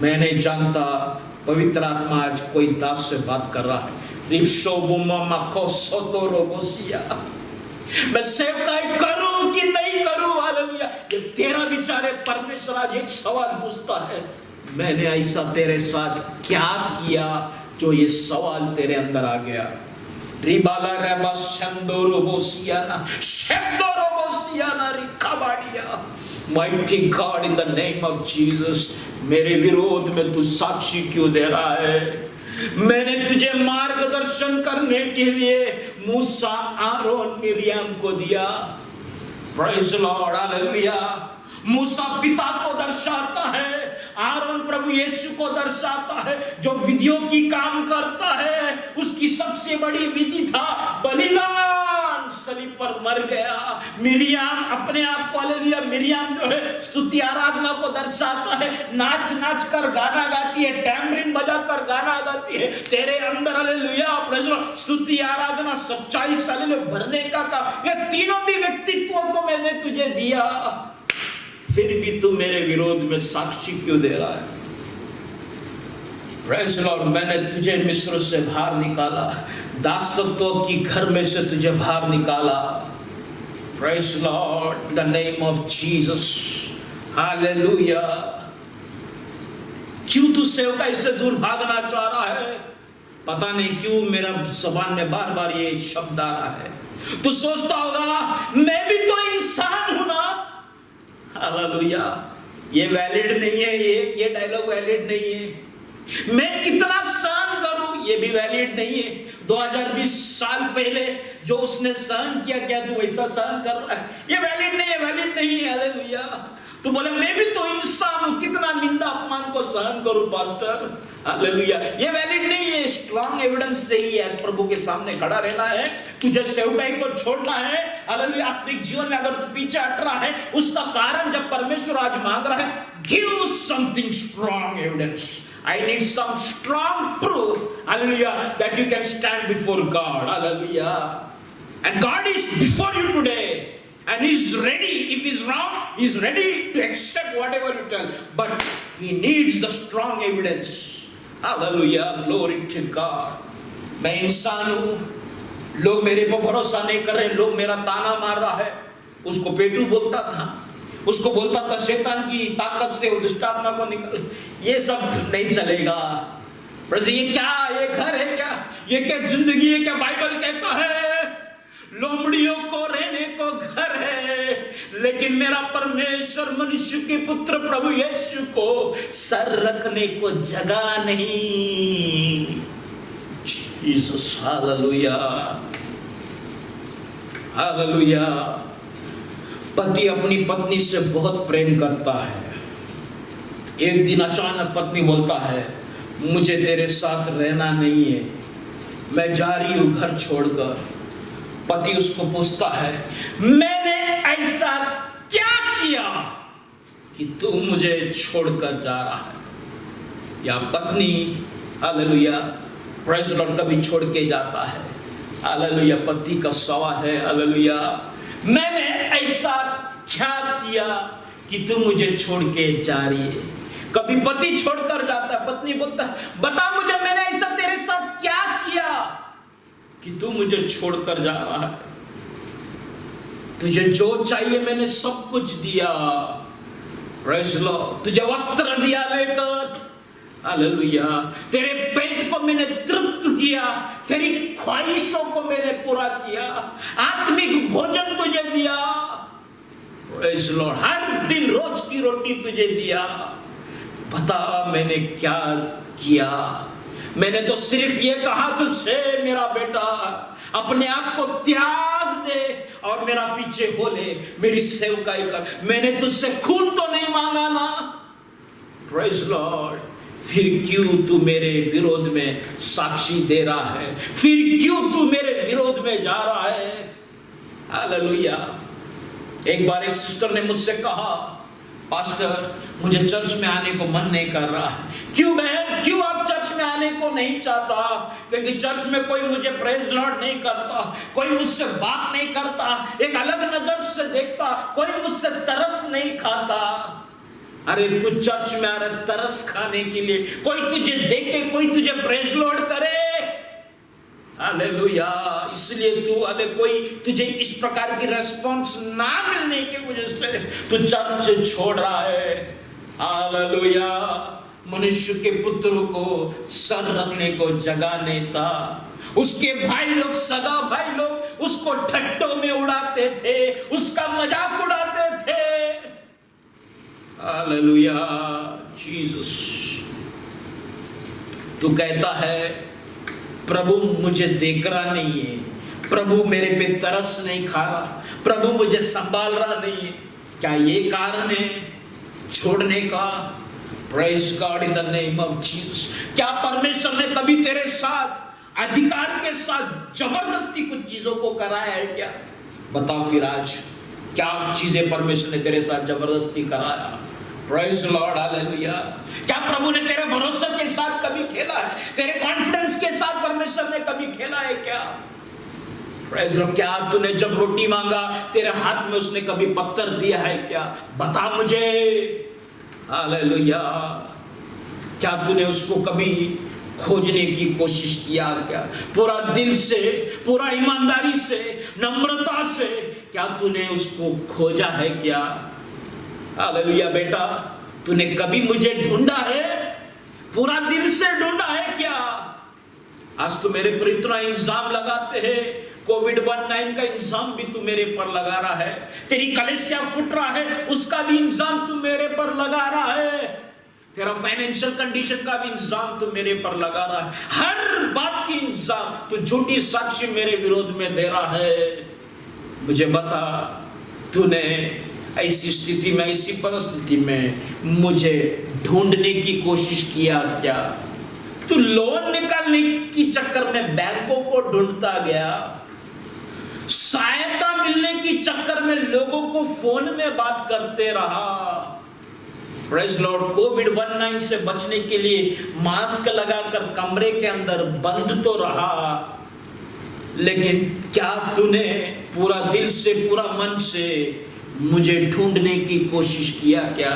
मैं नहीं जानता, पवित्र आत्मा आज कोई दास से बात कर रहा है। मैं सेवकाई करूं कि नहीं करूं? हालेलुया। ये तेरा विचार है। परमेश्वर आज एक सवाल पूछता है, मैंने ऐसा तेरे साथ क्या किया जो ये सवाल तेरे अंदर आ गया? रिबाला रेबा शंदोरोबोसियाना शेंदोरोबोसियाना रिकाबाडिया। Mighty God in the name of Jesus, मेरे विरोध में तू साक्षी क्यों दे रहा है? मैंने तुझे मार्गदर्शन करने के लिए मूसा, आरोन, मिरियम को दिया। Praise Lord, hallelujah. मूसा पिता को दर्शाता है, आरोन प्रभु यीशु को दर्शाता है, जो विधियों की काम करता है। उसकी सबसे बड़ी विधि था बलिदान, सलीब पर मर गया। मिरियम अपने आप को, हालेलुया, मिरियम जो है स्तुति आराधना को दर्शाता है। नाच नाच कर गाना गाती है, टैम्बरिन बजा कर गाना गाती है। तेरे अंदर, हालेलुया, प्रेज़ लॉर्ड, स्तुति आराधना, सच्चाई, हालेलुया, भरने का काम, ये तीनों भी व्यक्तित्वों को मैंने तुझे दिया, फिर भी तू मेरे विरोध में साक्षी क्यों दे रहा है? प्रेज़ लॉर्ड, मैंने तुझे मिस्र से बाहर निकाला, दासत्व की घर में से तुझे बाहर निकाला। Praise Lord, the name of Jesus, hallelujah. क्यों तू सेवकाई से दूर भागना चाह रहा है? पता नहीं क्यों मेरा ज़बान में बार बार ये शब्द आ रहा है। तू सोचता होगा मैं भी तो इंसान हूं ना। हालेलुया, ये वैलिड नहीं है, ये डायलॉग वैलिड नहीं है। मैं कितना सहन करूं, ये भी वैलिड नहीं है। 2020 साल पहले जो उसने सहन किया, क्या तू वैसा सहन कर रहा है? ये वैलिड नहीं है, वैलिड नहीं है। हालेलुया। तू बोले मैं भी तो इंसान हूं, कितना निंदा अपमान को सहन करूं पास्टर? हालेलुया, ये वैलिड नहीं है। स्ट्रॉन्ग एविडेंस से ही आज प्रभु के सामने खड़ा रहना है। तुझे सेवकाई को छोड़ना है, हालेलुया। अपने जीवन में अगर तू पीछे हट रहा है, उसका कारण जब परमेश्वर आज मांग रहा है, give something strong evidence. I need some strong proof, hallelujah, that you can stand before God, hallelujah. And God is before you today, and He's ready. If He's wrong, He's ready to accept whatever you tell. But He needs the strong evidence, hallelujah, glory to God. मैं इंसान हूँ, लोग मेरे पर भरोसा नहीं कर रहे, लोग मेरा ताना मार रहा है। उसको पेटू बोलता था, उसको बोलता था शैतान की ताकत से वो दुष्ट आत्मा को निकल। ये सब नहीं चलेगा। प्रभु ये क्या, ये घर है क्या, ये क्या जिंदगी है क्या? बाइबल कहता है लोमड़ियों को रहने को घर है, लेकिन मेरा परमेश्वर मनुष्य के पुत्र प्रभु यीशु को सर रखने को जगह नहीं। Jesus, hallelujah, hallelujah. पति अपनी पत्नी से बहुत प्रेम करता है। एक दिन अचानक पत्नी बोलता है मुझे तेरे साथ रहना नहीं है, मैं जा रही हूं घर छोड़कर। पति उसको पूछता है मैंने ऐसा क्या किया कि तू मुझे छोड़कर जा रहा है? या पत्नी, हालेलुया, प्रेज़ द लॉर्ड, कभी छोड़ के जाता है। हालेलुया, पति का सवाल है, हालेलुया, मैंने ऐसा क्या किया कि तू मुझे छोड़ के जा रही है? कभी पति छोड़कर जाता है, पत्नी बोलता है बता मुझे मैंने ऐसा तेरे साथ क्या किया कि तू मुझे छोड़कर जा रहा है? तुझे जो चाहिए मैंने सब कुछ दिया, प्रेज़ द लॉर्ड, तुझे वस्त्र दिया लेकर, हालेलुया, तेरे पेट को मैंने तृप्त किया, तेरी ख्वाहिशों को मैंने पूरा किया, आत्मिक भोजन तुझे दिया, प्रेज़ द लॉर्ड, हर दिन रोज की रोटी तुझे दिया। बता मैंने क्या किया? मैंने तो सिर्फ ये कहा तुझसे मेरा बेटा अपने आप को त्याग दे और मेरा पीछे हो ले, मेरी सेवकाई कर। मैंने तुझसे खून तो नहीं मांगा ना, प्रेज़ द लॉर्ड। फिर क्यों तू मेरे विरोध में साक्षी दे रहा है? फिर क्यों तू मेरे विरोध में जा रहा है? हालेलुया। एक बार एक सिस्टर ने मुझसे कहा पास्टर मुझे चर्च में आने को मन नहीं कर रहा है। क्यों बहन, क्यों आप चर्च में आने को नहीं चाहता? क्योंकि चर्च में कोई मुझे प्रेज़ लॉर्ड नहीं करता, कोई मुझसे बात नहीं करता, एक अलग नजर से देखता, कोई मुझसे तरस नहीं खाता। अरे तू चर्च में आ रहा तरस खाने के लिए, कोई तुझे देखे, कोई तुझे प्रेज़ लॉर्ड करे, हालेलुया। इसलिए तू, अरे कोई तुझे इस प्रकार की रिस्पॉन्स ना मिलने की वजह से तू चर्च छोड़ रहा है। हालेलुया। मनुष्य के पुत्र को सर रखने को जगह नहीं था। उसके भाई लोग, सगा भाई लोग उसको ठट्टों में उड़ाते थे, उसका मजाक उड़ाते थे। Hallelujah, Jesus. तू कहता है प्रभु मुझे देख रहा नहीं है, प्रभु मेरे पे तरस नहीं खा रहा, प्रभु मुझे संभाल रहा नहीं है। क्या ये कारण है छोड़ने का? Praise God in the name of Jesus. क्या परमेश्वर ने कभी तेरे साथ अधिकार के साथ जबरदस्ती कुछ चीजों को कराया है क्या? बता फिर आज क्या चीजें परमेश्वर ने तेरे साथ जबरदस्ती कराया? Praise the Lord, hallelujah. क्या प्रभु ने तेरे भरोसे के साथ कभी खेला है? तेरे कॉन्फिडेंस के साथ परमेश्वर ने कभी खेला है क्या? Praise the Lord. क्या तूने जब रोटी मांगा तेरे हाथ में उसने कभी पत्थर दिया है क्या? बता मुझे, हालेलुया। क्या तूने उसको कभी खोजने की कोशिश किया क्या? पूरा दिल से, पूरा ईमानदारी से, नम्रता से क्या तूने उसको खोजा है क्या? हालेलुया। बेटा तूने कभी मुझे ढूंढा है? पूरा दिल से ढूंढा है क्या? आज तू मेरे पर इतना इल्जाम लगाते हैं, कोविड-19 का इल्जाम भी तू मेरे पर लगा रहा है, तेरी कलेसिया फुट रहा है उसका भी इल्जाम तू मेरे पर लगा रहा है, तेरा फाइनेंशियल कंडीशन का भी इल्जाम तू मेरे पर लगा रहा है, हर बात की इल्जाम तू झूठी साक्षी मेरे विरोध में दे रहा है। मुझे बता, तूने ऐसी स्थिति में, ऐसी परिस्थिति में मुझे ढूंढने की कोशिश किया क्या? तू लोन निकालने की चक्कर में बैंकों को ढूंढता गया, सहायता मिलने की चक्कर में लोगों को फोन में बात करते रहा। Praise Lord. कोविड-19 से बचने के लिए मास्क लगाकर कमरे के अंदर बंद तो रहा, लेकिन क्या तूने पूरा दिल से, पूरा मन से मुझे ढूंढने की कोशिश किया क्या?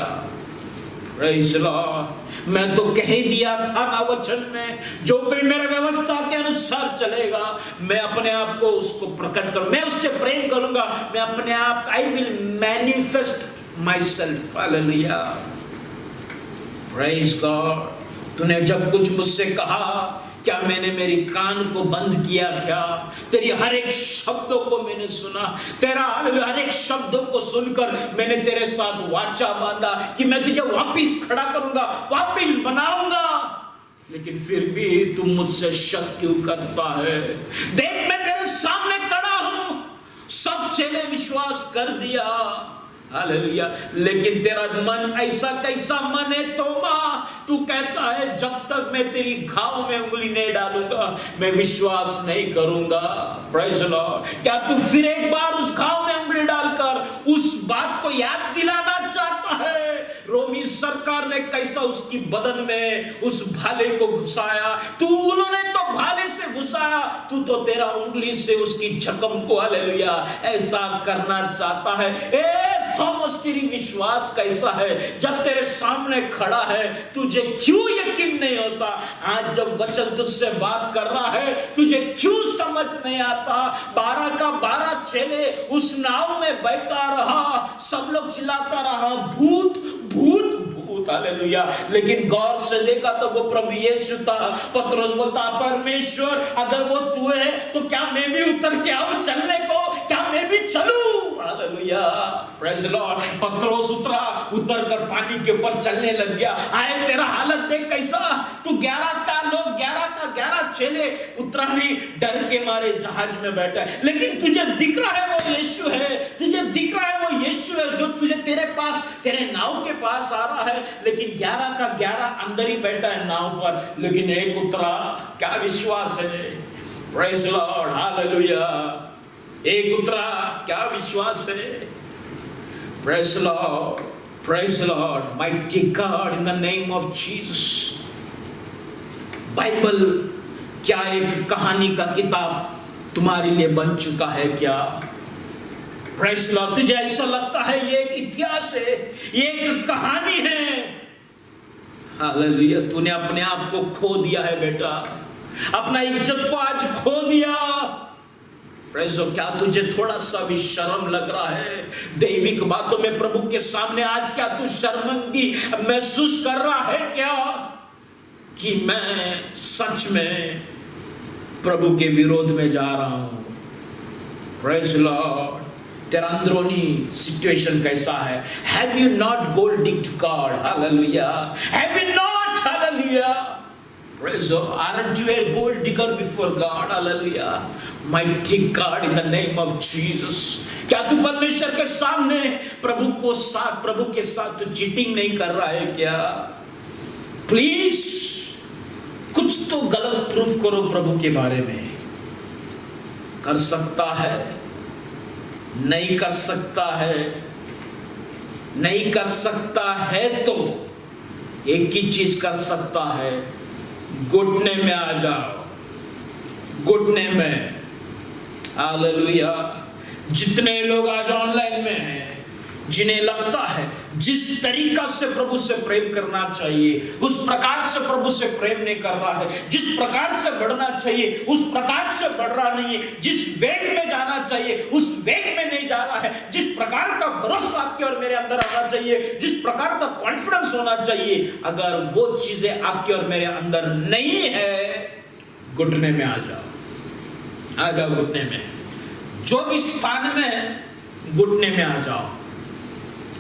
Praise Lord. मैं तो कह ही दिया था ना वचन में, जो कोई मेरे व्यवस्था के अनुसार चलेगा, मैं अपने आप को उसको प्रकट करूं, मैं उससे प्रेम करूंगा, मैं अपने आप, I will manifest my self. Hallelujah, praise God. तूने जब कुछ मुझसे कहा, क्या मैंने मेरी कान को बंद किया? क्या तेरी हर एक शब्दों को मैंने सुना, तेरा हर एक शब्दों को सुनकर मैंने तेरे साथ वाचा बांधा कि मैं तुझे वापिस खड़ा करूंगा, वापिस बनाऊंगा। लेकिन फिर भी तुम मुझसे शक क्यों करता है? देख, मैं तेरे सामने खड़ा हूं, सब चेले विश्वास कर दिया, हालेलुया, लेकिन तेरा मन ऐसा कैसा मन है तोबा, तू कहता है जब तक मैं तेरी घाव में उंगली नहीं डालूंगा मैं विश्वास नहीं करूंगा। Praise the Lord. क्या तू फिर एक बार उस घाव में उंगली डालकर उस बात को याद दिलाना चाहता है? रोमी सरकार ने कैसा उसकी बदन में उस भाले को घुसाया, उन्होंने तो भाले से घुसाया, तू तो तेरा उंगली से उसकी जख्म को, हालेलुया, एहसास करना चाहता है। थॉमस, तेरी विश्वास कैसा है? जब तेरे सामने खड़ा है तुझे क्यों यकीन नहीं होता? आज जब वचन तुझसे बात कर रहा है तुझे क्यों समझ नहीं आता? 12 का 12 चेले उस नाव में बैठा रहा, सब लोग चिल्लाता रहा, भूत भूत भूत, हालेलुया, लेकिन गौर से देखा तो वो प्रभु यीशु था। पतरस बोलता, परमेश्वर अगर वो तू है तो क्या मैं भी उतर के आऊं चलने को? क्या मैं भी चलूं? Hallelujah, praise the Lord. पतरस उतर कर पानी के ऊपर चलने लग गया। आए, तेरा हालत देख कैसा, तू 11 का लोग 11 चेले उतरा नहीं, डर के मारे जहाज में बैठा है, लेकिन तुझे दिख रहा है वो यीशु है, तुझे दिख रहा है वो यीशु है जो तुझे तेरे पास, तेरे नाव के पास आ रहा है, लेकिन 11 का 11 अंदर ही बैठा है नाव पर, लेकिन एक उतरा। क्या विश्वास है? प्रेज़ द लॉर्ड, हालेलुया, एक उतरा, क्या विश्वास है? Praise the Lord, praise the Lord, mighty God, in the name of Jesus. Bible क्या एक कहानी का किताब तुम्हारे लिए बन चुका है क्या? प्रेज़ द लॉर्ड, तुझे ऐसा लगता है ये एक इतिहास है, ये एक कहानी है? हालेलुया, तूने अपने आप को खो दिया है बेटा, अपना इज्जत को आज खो दिया। प्रेज़, क्या तुझे थोड़ा सा भी शर्म लग रहा है दैविक बातों में प्रभु के सामने? आज क्या तू शर्मिंदगी महसूस कर रहा है क्या कि मैं सच में प्रभु के विरोध में जा रहा हूं? प्रेज़ लॉर्ड, तेरा अंदरूनी सिचुएशन कैसा है? Have you not gold dig to God? Hallelujah, have you not? Hallelujah, praise, aren't you a gold digger before God? Hallelujah, mighty God, in the name of Jesus। क्या तू परमेश्वर के सामने प्रभु के साथ तू चीटिंग नहीं कर रहा है क्या? प्लीज कुछ तो गलत प्रूफ करो प्रभु के बारे में। कर सकता है? नहीं कर सकता है? नहीं कर सकता है तो एक ही चीज कर सकता है, घुटने में आ जाओ, घुटने में। हालेलुया, जितने लोग आज ऑनलाइन में हैं, जिन्हें लगता है जिस तरीका से प्रभु से प्रेम करना चाहिए उस प्रकार से प्रभु से प्रेम नहीं कर रहा है, जिस प्रकार से बढ़ना चाहिए उस प्रकार से बढ़ रहा नहीं है, जिस वेग में जाना चाहिए उस वेग में नहीं जा रहा है, जिस प्रकार का भरोसा आपके और मेरे अंदर आना चाहिए, जिस प्रकार का कॉन्फिडेंस होना चाहिए, अगर वो चीजें आपके और मेरे अंदर नहीं है, घुटने में आ जाओ, आ जाओ घुटने में। जो भी स्थान में घुटने में आ जाओ।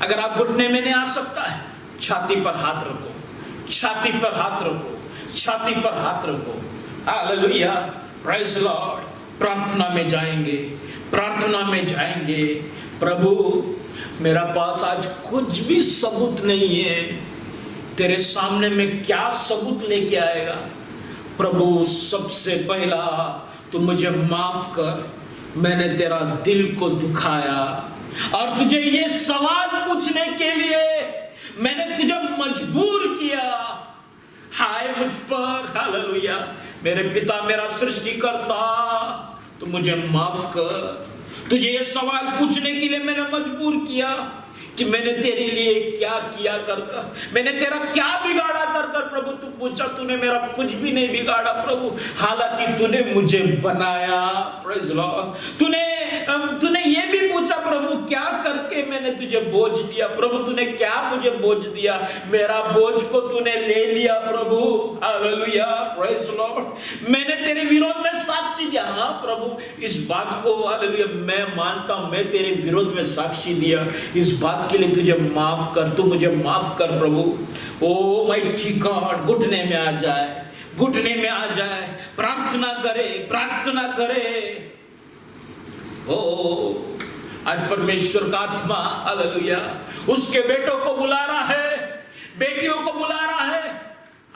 अगर आप घुटने में नहीं आ सकता है, छाती पर हाथ रखो, छाती पर हाथ रखो, छाती पर हाथ रखो। Hallelujah, praise the Lord. प्रार्थना में जाएंगे, प्रार्थना में जाएंगे। प्रभु, मेरा पास आज कुछ भी सबूत नहीं है, तेरे सामने में क्या सबूत लेके आएगा? प्रभु, सबसे पहला तू मुझे माफ कर, मैंने तेरा दिल को दुखाया और तुझे ये सवाल पूछने के लिए मैंने तुझे मजबूर किया। हाय मुझ पर, हालेलुया। मेरे पिता, मेरा सृष्टिकर्ता, तू मुझे माफ कर, तुझे ये सवाल पूछने के लिए मैंने मजबूर किया कि मैंने तेरे लिए क्या किया कर कर, मैंने तेरा क्या बिगाड़ा कर कर। प्रभु तू पूछा, तूने मेरा कुछ भी नहीं बिगाड़ा प्रभु, हालांकि तूने मुझे बनाया। Praise Lord. तूने ये भी पूछा प्रभु क्या करके मैंने तुझे बोझ दिया। प्रभु तूने क्या मुझे बोझ दिया, मेरा बोझ को तूने ले लिया प्रभु। Hallelujah, praise Lord. मैंने तेरे विरोध में साक्षी दिया। हाँ प्रभु, इस बात को हालेलुया मैं मानता हूं, मैं तेरे विरोध में साक्षी दिया। इस बात के लिए तुझे माफ कर, तू मुझे माफ कर प्रभु। ओ माइटी गॉड, घुटने में आ जाए, घुटने में आ जाए, प्रार्थना करे, प्रार्थना करे। ओ आज परमेश्वर का आत्मा हालेलुया उसके बेटों को बुला रहा है, बेटियों को बुला रहा है।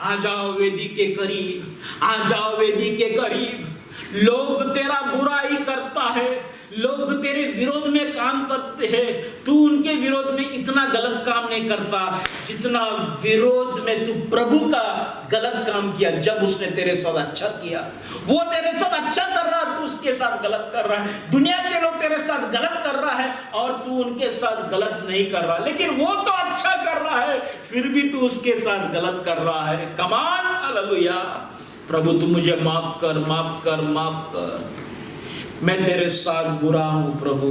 आ जाओ वेदी के करीब, आ जाओ वेदी के करीब। लोग तेरा बुराई करता है, लोग तेरे विरोध में काम करते हैं, तू उनके विरोध में इतना गलत काम नहीं करता जितना विरोध में तू प्रभु का गलत काम किया। जब उसने तेरे साथ अच्छा किया, वो तेरे साथ अच्छा कर रहा है, तू उसके साथ गलत कर रहा है। दुनिया के लोग तेरे साथ गलत कर रहा है और तू उनके साथ गलत नहीं कर रहा, लेकिन वो तो अच्छा कर रहा है फिर भी तू उसके साथ गलत कर रहा है। कमान, हालेलुया। प्रभु तू मुझे माफ कर, माफ कर, माफ कर। मैं तेरे साथ बुरा हूं प्रभु,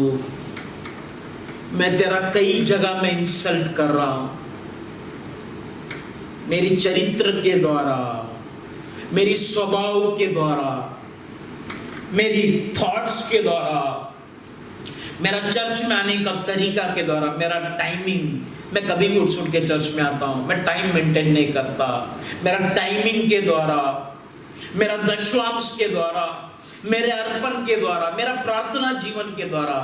मैं तेरा कई जगह में इंसल्ट कर रहा हूं, मेरी चरित्र के द्वारा, मेरी स्वभाव के द्वारा, मेरी थॉट्स के द्वारा, मेरा चर्च में आने का तरीका के द्वारा, मेरा टाइमिंग, मैं कभी भी उठ के चर्च में आता हूं, मैं टाइम मेंटेन नहीं करता, मेरा टाइमिंग के द्वारा, मेरा दशवांश के द्वारा, मेरे अर्पण के द्वारा, मेरा प्रार्थना जीवन के द्वारा।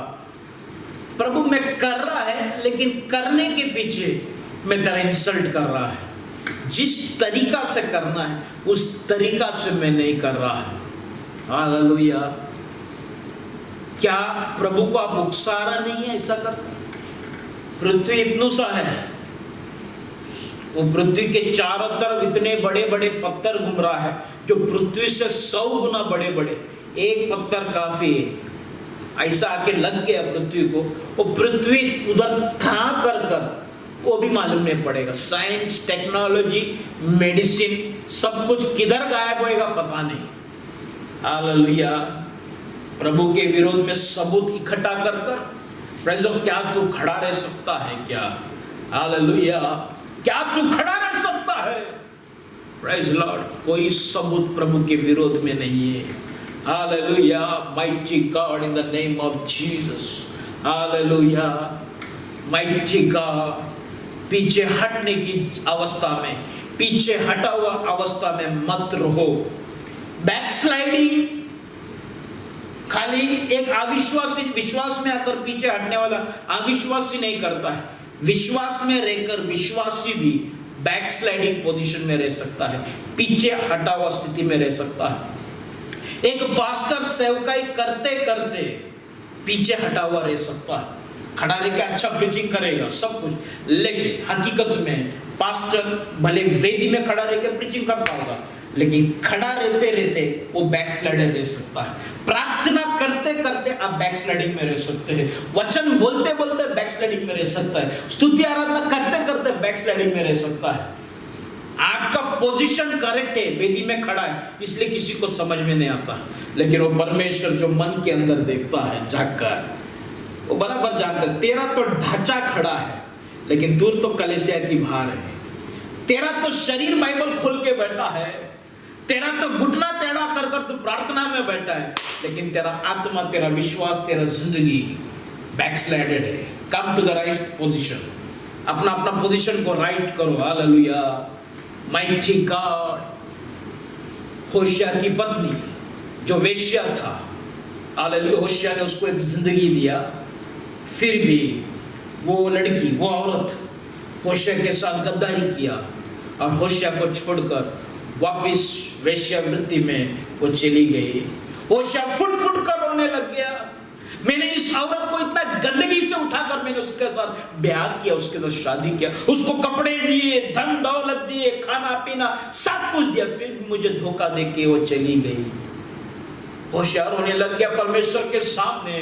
प्रभु मैं कर रहा है, लेकिन करने के पीछे मैं तेरा इंसल्ट कर रहा है। जिस तरीका से करना है उस तरीका से मैं नहीं कर रहा है। हालेलुया। क्या प्रभु को आप उकसारा नहीं है ऐसा करता? पृथ्वी इतना सा है, वो पृथ्वी के चारों तरफ इतने बड़े बड़े पत्थर घूम रहा है जो पृथ्वी से 100 गुना बड़े बड़े। एक पत्थर काफी है, ऐसा आके लग गया पृथ्वी को, वो पृथ्वी उधर था कर वो भी मालूम नहीं पड़ेगा। साइंस, टेक्नोलॉजी, मेडिसिन सब कुछ किधर गायब होएगा पता नहीं। हालेलुया। प्रभु के विरोध में सबूत इकट्ठा कर प्रेज़ द लॉर्ड, क्या तू खड़ा रह सकता है क्या? हालेलुया। क्या तू खड़ा रह सकता है? Praise the Lord. कोई सबूत प्रभु के विरोध में नहीं है। Hallelujah. Mighty God, in the name of Jesus. Hallelujah. Mighty God. पीछे हटने की अवस्था में, पीछे हटा हुआ अवस्था में मत रहो। बैकस्लाइडिंग खाली एक अविश्वासी, विश्वास में आकर पीछे हटने वाला अविश्वासी नहीं करता है। विश्वास में रहकर विश्वासी भी बैकस्लाइडिंग पोजीशन में रह सकता है, पीछे हटा हुआ स्थिति में रह सकता है। एक पास्टर सेवकाई करते करते पीछे हटा हुआ रह सकता है। खड़ा रह के अच्छा प्रीचिंग करेगा सब कुछ, लेकिन हकीकत में पास्टर भले वेदी में खड़ा रह के प्रीचिंग करता होगा, लेकिन खड़ा रहते रहते वो बैकस्लाइडर रह सकता है। प्रार्थना करते करते आप बैकस्लाइडिंग में रह सकते हैं, वचन बोलते बोलते बैकस्लाइडिंग में रह सकता है, स्तुति आराधना करते करते बैकस्लाइडिंग में रह सकता है। आपका पोजीशन करेक्ट है, वेदी में खड़ा है, इसलिए किसी को समझ में नहीं आता, लेकिन वो परमेश्वर जो मन के अंदर देखता है जाकर, वो बराबर जानता है। तेरा तो ढांचा खड़ा है, लेकिन तू तो कलीसिया की बाहर है। तेरा तो शरीर बाइबल खोल के बैठा है, तेरा तो घुटना टेढ़ा कर कर तू प्रार्थना में बैठा है, लेकिन तेरा आत्मा, तेरा विश्वास, तेरा जिंदगी बैकस्लाइडेड है। Come to the right position, अपना अपना पोजीशन को राइट करो। हालेलुया। Mighty God. होशिया की पत्नी जो वेश्या था, हालेलुया, होशिया ने उसको एक जिंदगी दिया, फिर भी वो लड़की, वो औरत होशिया के साथ गद्दारी किया और होशिया को छोड़कर वापिस वेश्यावृत्ति में वो चली गई। होशिया फुट फुट कर रोने लग गया, मैंने इस औरत को इतना गंदगी से उठाकर मैंने उसके साथ ब्याह किया, उसके साथ शादी किया, उसको कपड़े दिए, धन दौलत दिए, खाना पीना सब कुछ दिया, फिर मुझे धोखा देके वो चली गई। होशियार होने लग गया परमेश्वर के सामने।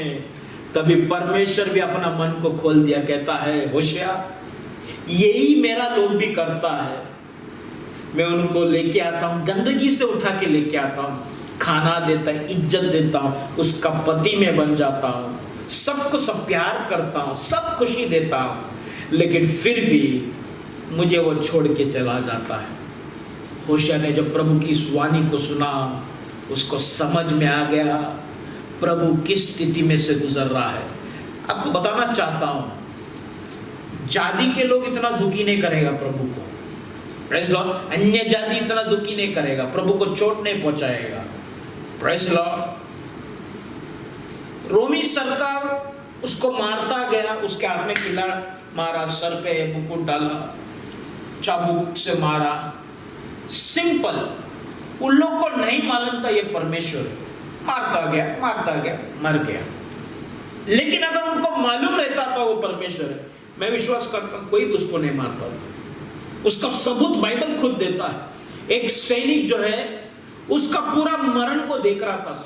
तभी परमेश्वर भी अपना मन को खोल दिया, कहता है होशिया यही मेरा लोग भी करता है, मैं उनको लेके आता हूँ, गंदगी से उठा के लेके आता हूँ, खाना देता है, इज्जत देता हूँ, उसका पति में बन जाता हूँ, सबको सब प्यार करता हूँ, सब खुशी देता हूँ, लेकिन फिर भी मुझे वो छोड़ के चला जाता है। होशिया ने जब प्रभु की इस वाणी को सुना, उसको समझ में आ गया प्रभु किस स्थिति में से गुजर रहा है। आपको बताना चाहता हूँ, जाति के लोग इतना दुखी नहीं करेगा प्रभु को, प्रेज़ लॉर्ड। अन्य जाति इतना दुखी नहीं करेगा, प्रभु को चोट नहीं पहुंचाएगा, प्रेज़ लॉर्ड। रोमी सरकार उसको मारता गया, उसके हाथ में किला मारा, सर पे मुकुट डाला, चाबुक से मारा, सिंपल। उन लोग को नहीं मालूम था ये परमेश्वर, मारता गया, मर गया। लेकिन अगर उनको मालूम रहता था वो परमेश्वर है, मैं विश्वास करता हूं कोई उसको नहीं मारता। उसका सबूत बाइबल खुद देता है। एक सैनिक जो है उसका पूरा मरण को देख रहा था,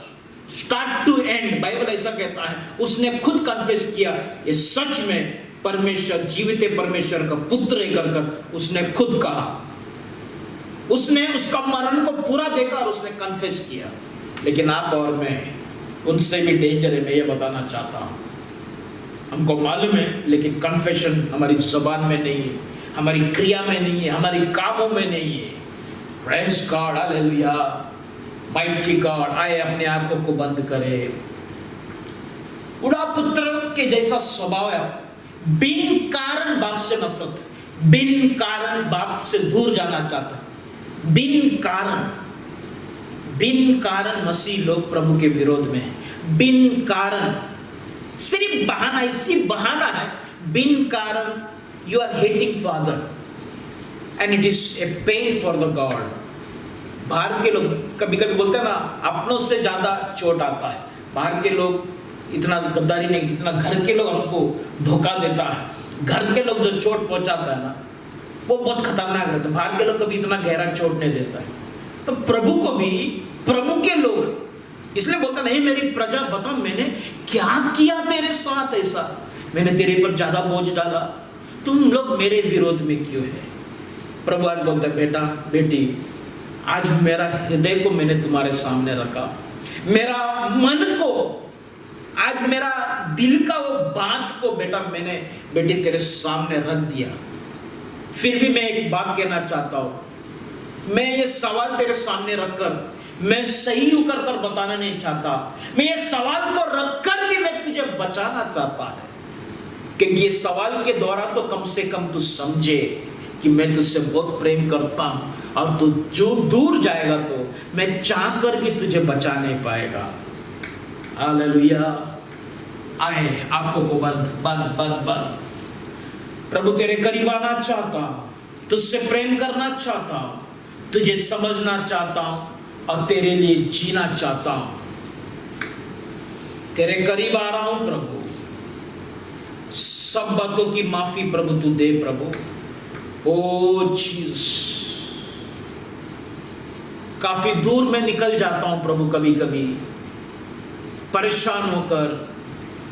स्टार्ट टू एंड, बाइबल ऐसा कहता है। उसने खुद कन्फेस किया ये सच में परमेश्वर, जीवित परमेश्वर का पुत्र है कर उसने खुद कहा। उसने उसका मरण को पूरा देखा और उसने कन्फेस किया। लेकिन आप और मैं, उनसे भी डेंजर है, मैं ये बताना चाहता हूं। हमको मालूम है लेकिन कन्फेशन हमारी जुबान में नहीं है, हमारी क्रिया में नहीं है, हमारी कामों में नहीं है। Praise God, hallelujah, mighty God. आए अपने आंखों को बंद करे। उड़ा पुत्र के जैसा स्वभाव है, बिन कारण बाप से नफरत, बिन कारण बाप से दूर जाना चाहता, बिन कारण मसीह लोग प्रभु के विरोध में है। बिन कारण, सिर्फ बहाना, इसी बहाना है, बिन कारण you are hating father and it is a pain for the God. बाहर के लोग कभी कभी बोलते हैं ना, अपनों से ज्यादा चोट आता है। बाहर के लोग इतना गद्दारी नहीं जितना घर के लोग हमको धोखा देता है। घर के लोग जो चोट पहुंचाता है ना, वो बहुत खतरनाक रहता है। बाहर के लोग कभी इतना गहरा चोट नहीं देता है। तो प्रभु को भी प्रभु के लोग इसलिए बोलता नहीं, मेरी प्रजा बता मैंने क्या किया तेरे साथ ऐसा, मैंने तेरे पर ज्यादा बोझ डाला, तुम लोग मेरे विरोध में क्यों है। प्रभु आज बोलता है, बेटा बेटी, आज मेरा हृदय को मैंने तुम्हारे सामने रखा, मेरा मन को, आज मेरा दिल का वो बात को बेटा मैंने बेटी तेरे सामने रख दिया। फिर भी मैं एक बात कहना चाहता हूं, मैं ये सवाल तेरे सामने रखकर मैं सही होकर कर बताना नहीं चाहता, मैं ये सवाल को रखकर भी मैं तुझे बचाना चाहता है। क्योंकि ये सवाल के द्वारा तो कम से कम तू समझे कि मैं तुझसे बहुत प्रेम करता हूं, और तू जो दूर जाएगा तो मैं चाहकर भी तुझे बचा नहीं पाएगा। हालेलुया। आए आंखों को बंद। प्रभु तेरे करीब आना चाहता हूं, तुझसे प्रेम करना चाहता हूं, तुझे समझना चाहता हूं और तेरे लिए जीना चाहता हूं। तेरे करीब आ रहा हूं प्रभु, सब बातों की माफी प्रभु तू दे प्रभु। ओ जीसस, काफी दूर मैं निकल जाता हूं प्रभु कभी कभी परेशान होकर,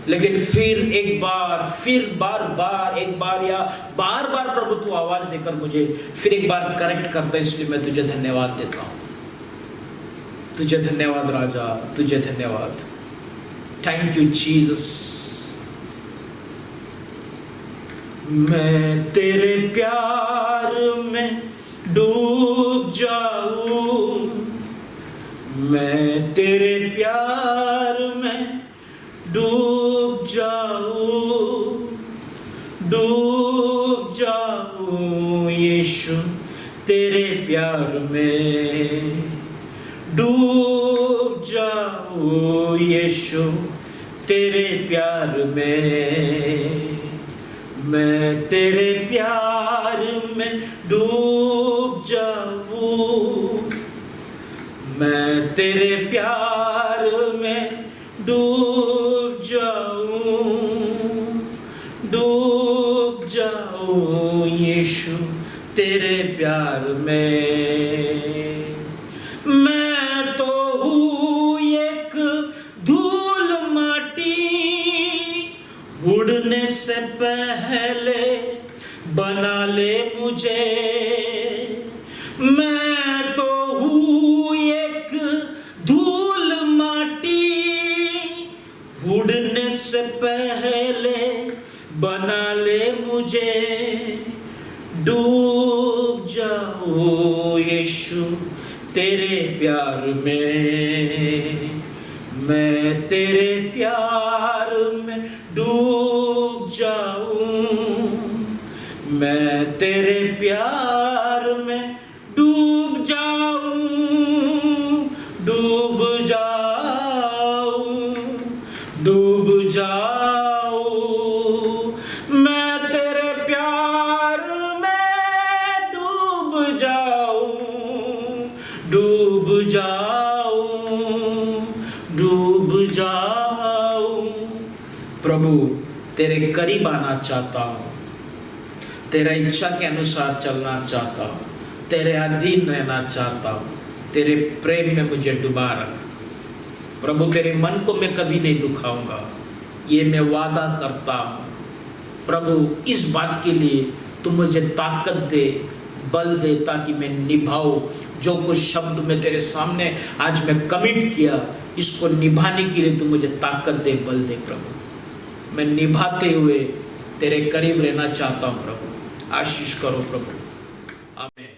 लेकिन फिर एक बार, फिर बार एक बार या बार प्रभु तू आवाज देकर मुझे फिर एक बार करेक्ट करता है। इसलिए मैं तुझे धन्यवाद देता हूं। तुझे धन्यवाद राजा, तुझे धन्यवाद। Thank you Jesus. मैं तेरे प्यार में डूब जाऊं, मैं तेरे प्यार में डूब जाऊं यीशु तेरे प्यार में, डूब जाऊं यीशु तेरे प्यार में, मैं तेरे प्यार में डूब जाऊं, मैं तेरे प्यार में डूब जाऊं यीशु तेरे प्यार में। मैं तो हूँ एक धूल माटी, बना ले मुझे, मैं तो हूँ एक धूल माटी, उड़ने से पहले बना ले मुझे, डूब जाओ यीशु तेरे प्यार में, मैं तेरे प्यार में डूब जाऊं, मैं तेरे प्यार में डूब जाऊं, डूब जाऊं, डूब जाऊं, मैं तेरे प्यार में डूब जाऊं, डूब जाऊं, डूब जाऊं। प्रभु तेरे करीब आना चाहता हूं, तेरा इच्छा के अनुसार चलना चाहता हूं, तेरे अधीन रहना चाहता हूं, तेरे प्रेम में मुझे डुबा रख। प्रभु तेरे मन को मैं कभी नहीं दुखाऊंगा, ये मैं वादा करता हूं। प्रभु इस बात के लिए तू मुझे ताकत दे, बल दे, ताकि मैं निभाऊं जो कुछ शब्द में तेरे सामने आज मैं कमिट किया, इसको निभाने के लिए तू मुझे ताकत दे, बल दे। प्रभु मैं निभाते हुए तेरे करीब रहना चाहता हूं। प्रभु आशीष करो प्रभु, आमीन।